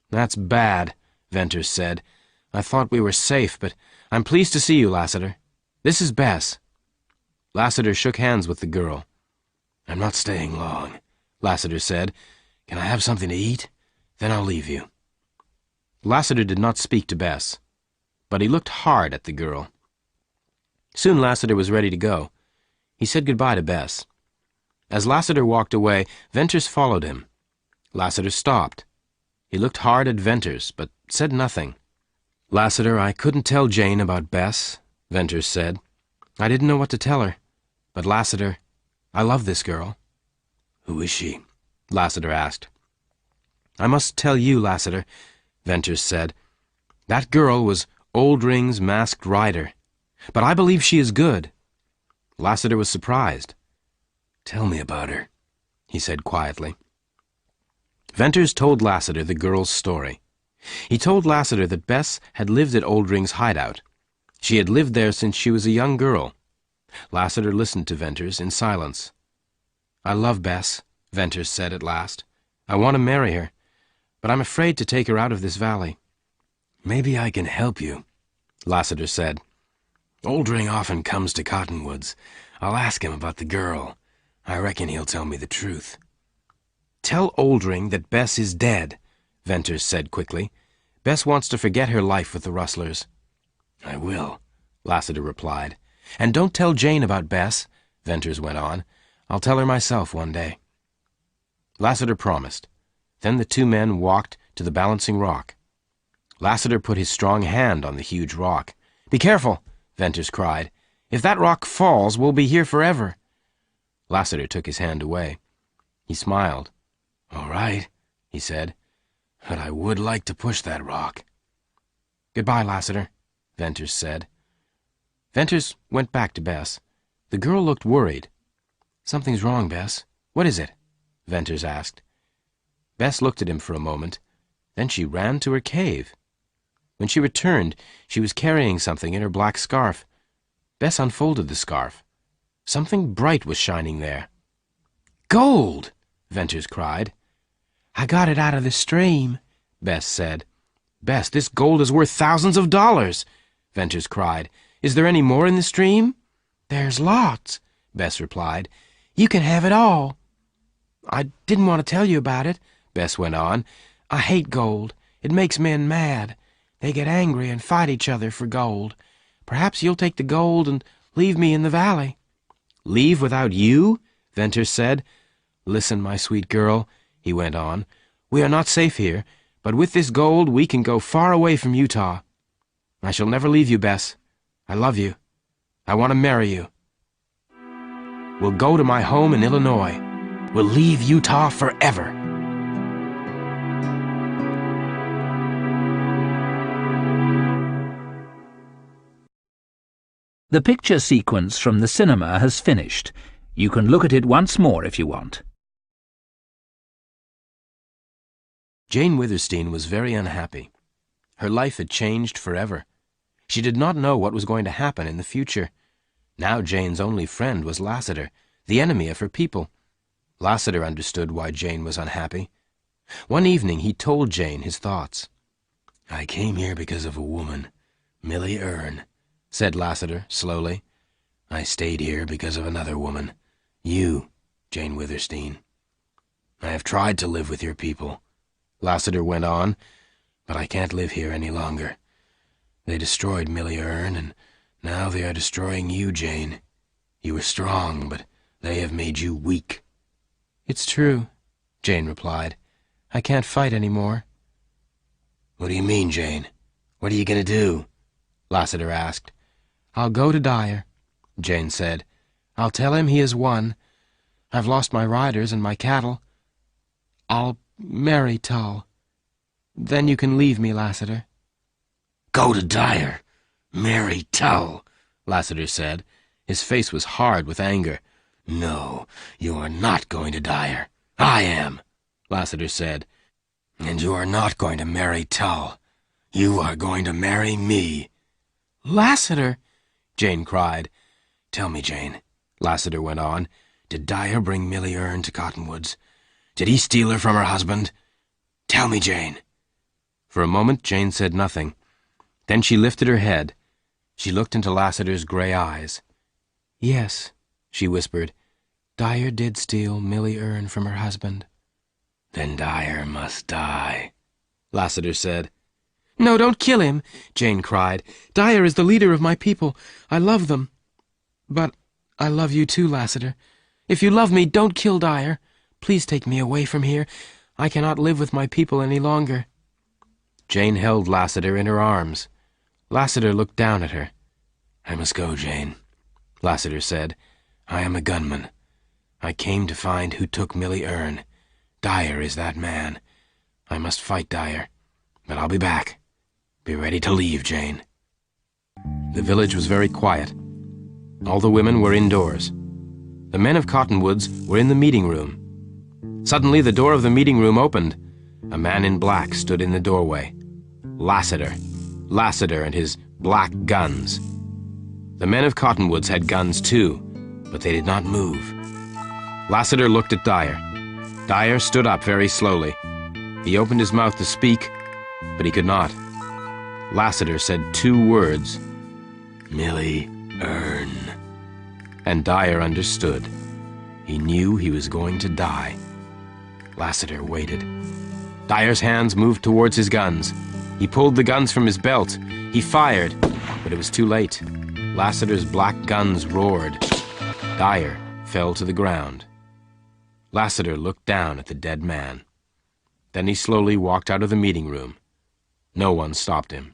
"That's bad," Venters said. "I thought we were safe, but I'm pleased to see you, Lassiter. This is Bess." Lassiter shook hands with the girl. "I'm not staying long," Lassiter said. "Can I have something to eat? Then I'll leave you." Lassiter did not speak to Bess, but he looked hard at the girl. Soon Lassiter was ready to go. He said goodbye to Bess. As Lassiter walked away, Venters followed him. Lassiter stopped. He looked hard at Venters, but said nothing. "Lassiter, I couldn't tell Jane about Bess," Venters said. "I didn't know what to tell her. But Lassiter, I love this girl." "Who is she?" Lassiter asked. "I must tell you, Lassiter," Venters said. "That girl was Oldring's masked rider. But I believe she is good." Lassiter was surprised. "Tell me about her," he said quietly. Venters told Lassiter the girl's story. He told Lassiter that Bess had lived at Oldring's hideout. She had lived there since she was a young girl. Lassiter listened to Venters in silence. "I love Bess," Venters said at last. "I want to marry her, but I'm afraid to take her out of this valley." "Maybe I can help you," Lassiter said. "Oldring often comes to Cottonwoods. I'll ask him about the girl. I reckon he'll tell me the truth." "Tell Oldring that Bess is dead," Venters said quickly. "Bess wants to forget her life with the rustlers." "I will," Lassiter replied. "And don't tell Jane about Bess," Venters went on. "I'll tell her myself one day." Lassiter promised. Then the two men walked to the balancing rock. Lassiter put his strong hand on the huge rock. "Be careful," Venters cried. "If that rock falls, we'll be here forever." Lassiter took his hand away. He smiled. "All right," he said, "but I would like to push that rock." "Goodbye, Lassiter," Venters said. Venters went back to Bess. The girl looked worried. "Something's wrong, Bess. What is it?" Venters asked. Bess looked at him for a moment. Then she ran to her cave. When she returned, she was carrying something in her black scarf. Bess unfolded the scarf. Something bright was shining there. "Gold!" Venters cried. "I got it out of the stream," Bess said. "Bess, this gold is worth thousands of dollars!" Venters cried. "Is there any more in the stream?" "There's lots," Bess replied. "You can have it all." "I didn't want to tell you about it," Bess went on. "I hate gold. It makes men mad. They get angry and fight each other for gold. Perhaps you'll take the gold and leave me in the valley." "Leave without you?" Venters said. "Listen, my sweet girl," he went on. "We are not safe here, but with this gold we can go far away from Utah. I shall never leave you, Bess. I love you. I want to marry you. We'll go to my home in Illinois. We'll leave Utah forever." The picture sequence from the cinema has finished. You can look at it once more if you want. Jane Withersteen was very unhappy. Her life had changed forever. She did not know what was going to happen in the future. Now Jane's only friend was Lassiter, the enemy of her people. Lassiter understood why Jane was unhappy. One evening he told Jane his thoughts. "I came here because of a woman, Millie Earn," said Lassiter slowly. "I stayed here because of another woman, you, Jane Withersteen. I have tried to live with your people," Lassiter went on, "but I can't live here any longer. They destroyed Millie Earn, and now they are destroying you, Jane. You were strong, but they have made you weak." "It's true," Jane replied. "I can't fight any more." "What do you mean, Jane? What are you going to do?" Lassiter asked. "I'll go to Dyer," Jane said. "I'll tell him he has won. I've lost my riders and my cattle. I'll marry Tull. Then you can leave me, Lassiter." "Go to Dyer? Marry Tull?" Lassiter said. His face was hard with anger. No, you are not going to Dyer. I am, Lassiter said. And you are not going to marry Tull. You are going to marry me. Lassiter, Jane cried. Tell me, Jane, Lassiter went on, did Dyer bring Millie Erne to Cottonwoods? Did he steal her from her husband? Tell me, Jane. For a moment, Jane said nothing. Then she lifted her head. She looked into Lassiter's gray eyes. Yes, she whispered. Dyer did steal Millie Erne from her husband. Then Dyer must die, Lassiter said. No, don't kill him, Jane cried. Dyer is the leader of my people. I love them. But I love you too, Lassiter. If you love me, don't kill Dyer. Please take me away from here. I cannot live with my people any longer. Jane held Lassiter in her arms. Lassiter looked down at her. I must go, Jane, Lassiter said. I am a gunman. I came to find who took Millie Erne. Dyer is that man. I must fight Dyer, but I'll be back. Be ready to leave, Jane. The village was very quiet. All the women were indoors. The men of Cottonwoods were in the meeting room. Suddenly, the door of the meeting room opened. A man in black stood in the doorway. Lassiter. Lassiter and his black guns. The men of Cottonwoods had guns too, but they did not move. Lassiter looked at Dyer. Dyer stood up very slowly. He opened his mouth to speak, but he could not. Lassiter said 2 words. Millie Erne. And Dyer understood. He knew he was going to die. Lassiter waited. Dyer's hands moved towards his guns. He pulled the guns from his belt. He fired, but it was too late. Lassiter's black guns roared. Dyer fell to the ground. Lassiter looked down at the dead man. Then he slowly walked out of the meeting room. No one stopped him.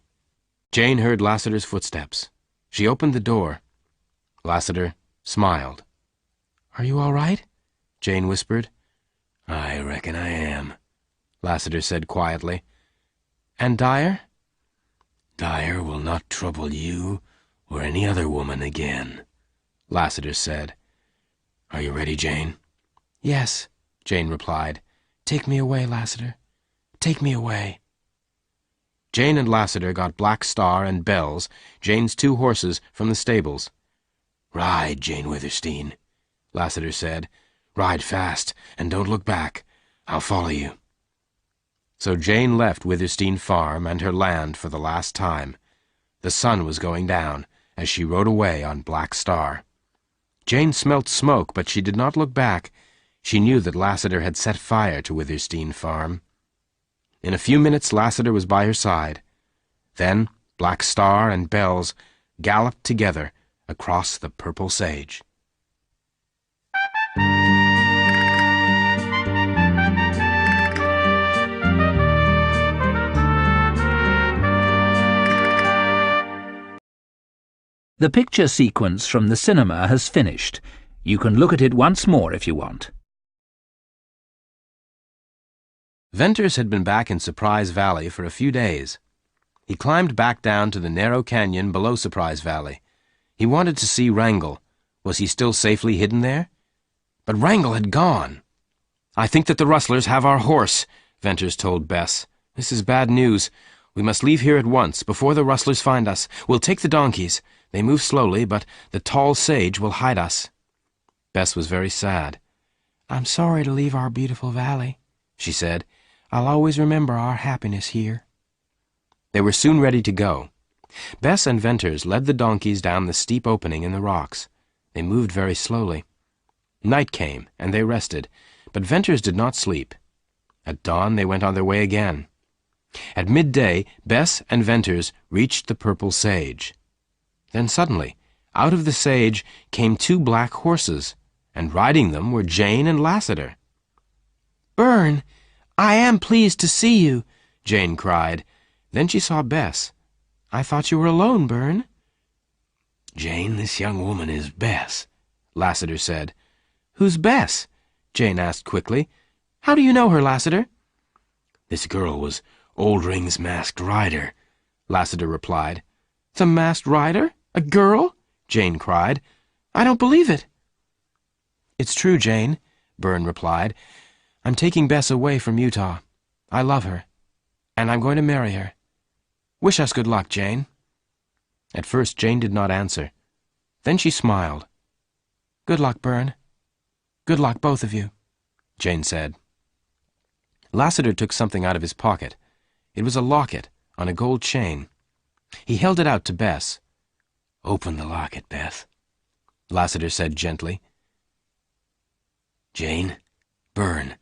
Jane heard Lassiter's footsteps. She opened the door. Lassiter smiled. Are you all right? Jane whispered. I reckon I am, Lassiter said quietly. And Dyer? Dyer will not trouble you or any other woman again, Lassiter said. Are you ready, Jane? Yes, Jane replied. Take me away, Lassiter. Take me away. Jane and Lassiter got Black Star and Bells, Jane's 2 horses, from the stables. Ride, Jane Withersteen, Lassiter said. Ride fast, and don't look back. I'll follow you. So Jane left Withersteen Farm and her land for the last time. The sun was going down as she rode away on Black Star. Jane smelt smoke, but she did not look back. She knew that Lassiter had set fire to Withersteen Farm. In a few minutes Lassiter was by her side. Then Black Star and Bells galloped together across the purple sage. The picture sequence from the cinema has finished. You can look at it once more if you want. Venters had been back in Surprise Valley for a few days. He climbed back down to the narrow canyon below Surprise Valley. He wanted to see Wrangel. Was he still safely hidden there? But Wrangel had gone. I think that the rustlers have our horse, Venters told Bess. This is bad news. We must leave here at once, before the rustlers find us. We'll take the donkeys. They move slowly, but the tall sage will hide us. Bess was very sad. I'm sorry to leave our beautiful valley, she said. I'll always remember our happiness here. They were soon ready to go. Bess and Venters led the donkeys down the steep opening in the rocks. They moved very slowly. Night came, and they rested, but Venters did not sleep. At dawn they went on their way again. At midday, Bess and Venters reached the purple sage. Then suddenly, out of the sage came 2 black horses, and riding them were Jane and Lassiter. Bern, I am pleased to see you, Jane cried. Then she saw Bess. I thought you were alone, Bern. Jane, this young woman is Bess, Lassiter said. Who's Bess? Jane asked quickly. How do you know her, Lassiter? This girl was Oldring's masked rider, Lassiter replied. The masked rider? A girl? Jane cried. I don't believe it. It's true, Jane, Byrne replied. I'm taking Bess away from Utah. I love her, and I'm going to marry her. Wish us good luck, Jane. At first, Jane did not answer. Then she smiled. Good luck, Byrne. Good luck, both of you, Jane said. Lassiter took something out of his pocket. It was a locket on a gold chain. He held it out to Bess. Open the locket, Beth, Lassiter said gently. Jane, Byrne,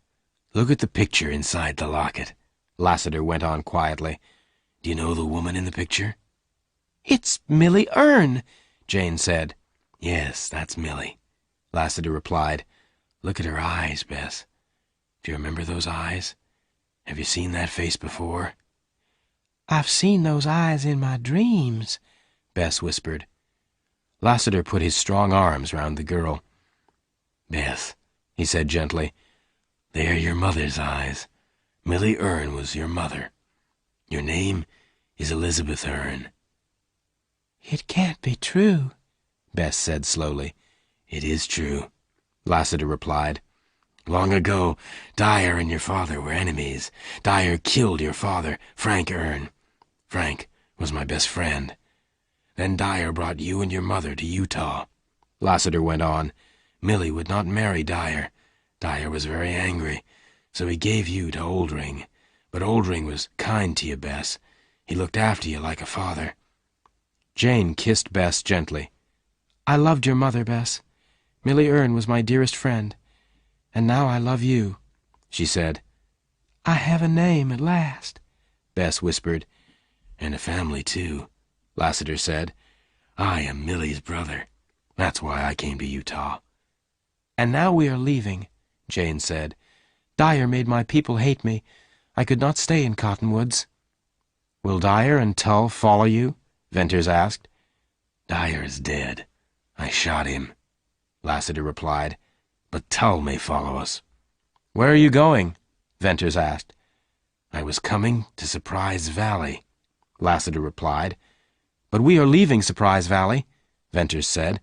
look at the picture inside the locket, Lassiter went on quietly. Do you know the woman in the picture? It's Millie Erne, Jane said. Yes, that's Millie, Lassiter replied. Look at her eyes, Bess. Do you remember those eyes? Have you seen that face before? I've seen those eyes in my dreams, Bess whispered. Lassiter put his strong arms round the girl. Beth, he said gently, they are your mother's eyes. Millie Erne was your mother. Your name is Elizabeth Erne. It can't be true, Bess said slowly. It is true, Lassiter replied. Long ago, Dyer and your father were enemies. Dyer killed your father, Frank Erne. Frank was my best friend. Then Dyer brought you and your mother to Utah. Lassiter went on. Millie would not marry Dyer. Dyer was very angry, so he gave you to Oldring. But Oldring was kind to you, Bess. He looked after you like a father. Jane kissed Bess gently. I loved your mother, Bess. Millie Erne was my dearest friend. And now I love you, she said. I have a name at last, Bess whispered. And a family, too, Lassiter said. I am Millie's brother. That's why I came to Utah. And now we are leaving, Jane said. Dyer made my people hate me. I could not stay in Cottonwoods. Will Dyer and Tull follow you? Venters asked. Dyer is dead. I shot him, Lassiter replied. But Tull may follow us. Where are you going? Venters asked. I was coming to Surprise Valley, Lassiter replied. But we are leaving Surprise Valley, Venters said.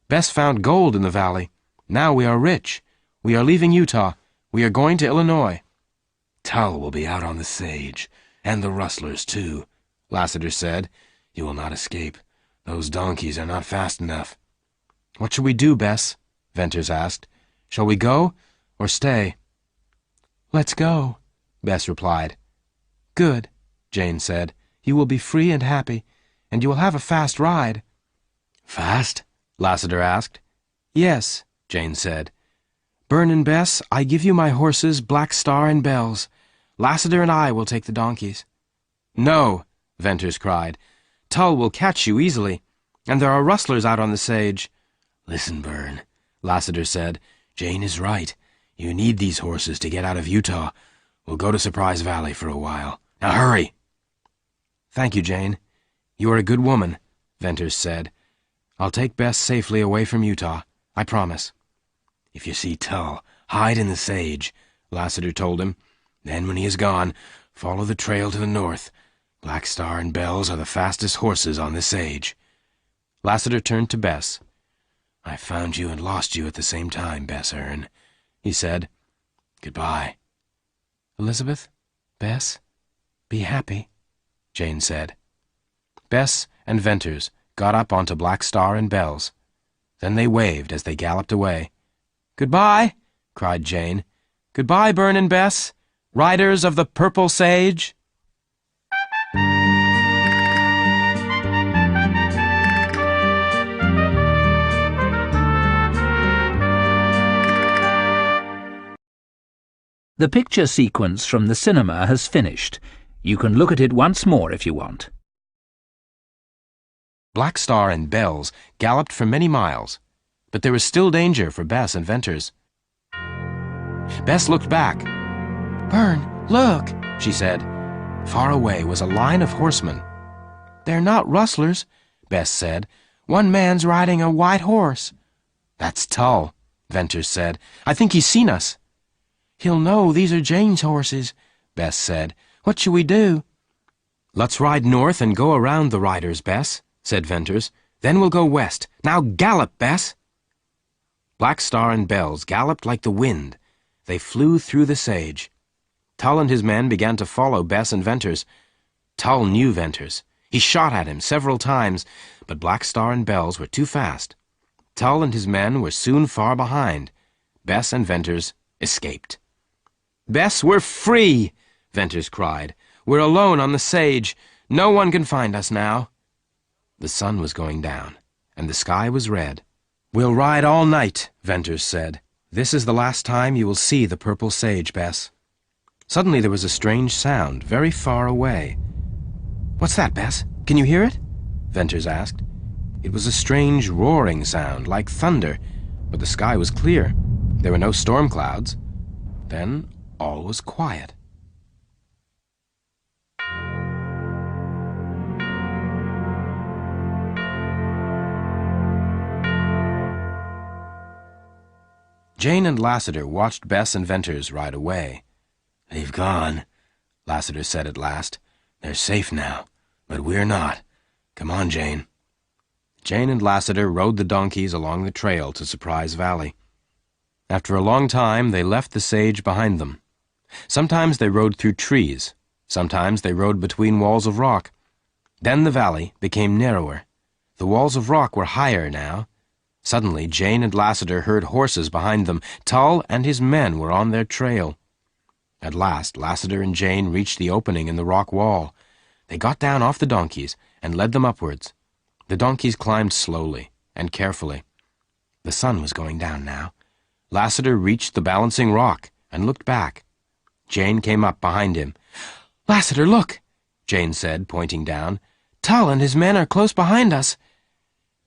Bess found gold in the valley. Now we are rich. We are leaving Utah. We are going to Illinois. Tull will be out on the sage, and the rustlers, too, Lassiter said. You will not escape. Those donkeys are not fast enough. What shall we do, Bess? Venters asked. Shall we go or stay? Let's go, Bess replied. Good, Jane said. You will be free and happy, and you will have a fast ride. Fast? Lassiter asked. Yes, Jane said. Byrne and Bess, I give you my horses, Black Star and Bells. Lassiter and I will take the donkeys. No, Venters cried. Tull will catch you easily, and there are rustlers out on the sage. Listen, Byrne, Lassiter said. Jane is right. You need these horses to get out of Utah. We'll go to Surprise Valley for a while. Now hurry! Thank you, Jane. You are a good woman, Venters said. I'll take Bess safely away from Utah. I promise. If you see Tull, hide in the sage, Lassiter told him. Then when he is gone, follow the trail to the north. Black Star and Bells are the fastest horses on the sage. Lassiter turned to Bess. I found you and lost you at the same time, Bess Erne, he said. Goodbye. Elizabeth, Bess, be happy, Jane said. Bess and Venters got up onto Black Star and Bells. Then they waved as they galloped away. Goodbye, cried Jane. Goodbye, Byrne and Bess, riders of the Purple Sage. The picture sequence from the cinema has finished. You can look at it once more if you want. Black Star and Bells galloped for many miles, but there was still danger for Bess and Venters. Bess looked back. Byrne, look, she said. Far away was a line of horsemen. They're not rustlers, Bess said. One man's riding a white horse. That's Tull, Venters said. I think he's seen us. He'll know these are Jane's horses, Bess said. What shall we do? Let's ride north and go around the riders, Bess, said Venters. Then we'll go west. Now gallop, Bess. Black Star and Bells galloped like the wind. They flew through the sage. Tull and his men began to follow Bess and Venters. Tull knew Venters. He shot at him several times, but Black Star and Bells were too fast. Tull and his men were soon far behind. Bess and Venters escaped. "Bess, we're free!" Venters cried. "We're alone on the sage. No one can find us now." The sun was going down, and the sky was red. "We'll ride all night," Venters said. "This is the last time you will see the purple sage, Bess." Suddenly there was a strange sound, very far away. "What's that, Bess? Can you hear it?" Venters asked. It was a strange roaring sound, like thunder, but the sky was clear. There were no storm clouds. Then all was quiet. Jane and Lassiter watched Bess and Venters ride away. "They've gone," Lassiter said at last. "They're safe now, but we're not. Come on, Jane." Jane and Lassiter rode the donkeys along the trail to Surprise Valley. After a long time, they left the sage behind them. Sometimes they rode through trees. Sometimes they rode between walls of rock. Then the valley became narrower. The walls of rock were higher now. Suddenly, Jane and Lassiter heard horses behind them. Tull and his men were on their trail. At last, Lassiter and Jane reached the opening in the rock wall. They got down off the donkeys and led them upwards. The donkeys climbed slowly and carefully. The sun was going down now. Lassiter reached the balancing rock and looked back. Jane came up behind him. "Lassiter, look," Jane said, pointing down. "Tull and his men are close behind us."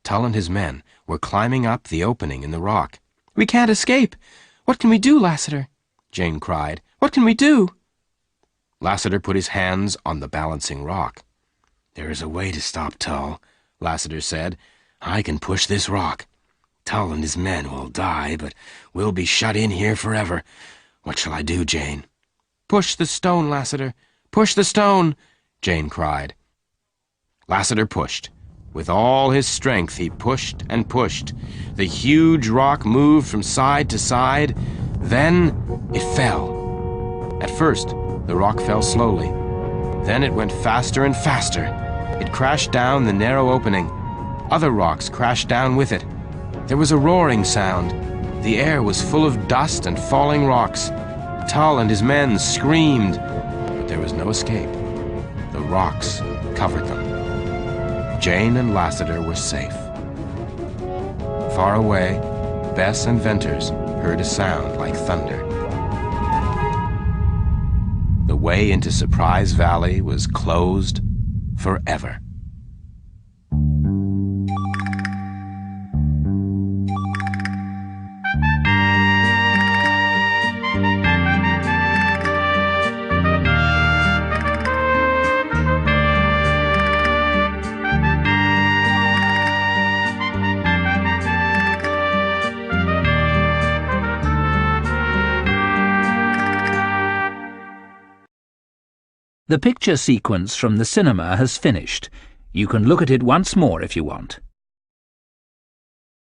Tull and his men were climbing up the opening in the rock. "We can't escape. What can we do, Lassiter?" Jane cried. "What can we do?" Lassiter put his hands on the balancing rock. "There is a way to stop Tull," Lassiter said. "I can push this rock. Tull and his men will die, but we'll be shut in here forever. What shall I do, Jane?" "Push the stone, Lassiter. Push the stone," Jane cried. Lassiter pushed. With all his strength, he pushed and pushed. The huge rock moved from side to side. Then it fell. At first, the rock fell slowly. Then it went faster and faster. It crashed down the narrow opening. Other rocks crashed down with it. There was a roaring sound. The air was full of dust and falling rocks. Tull and his men screamed, but there was no escape. The rocks covered them. Jane and Lassiter were safe. Far away, Bess and Venters heard a sound like thunder. The way into Surprise Valley was closed forever. The picture sequence from the cinema has finished. You can look at it once more if you want.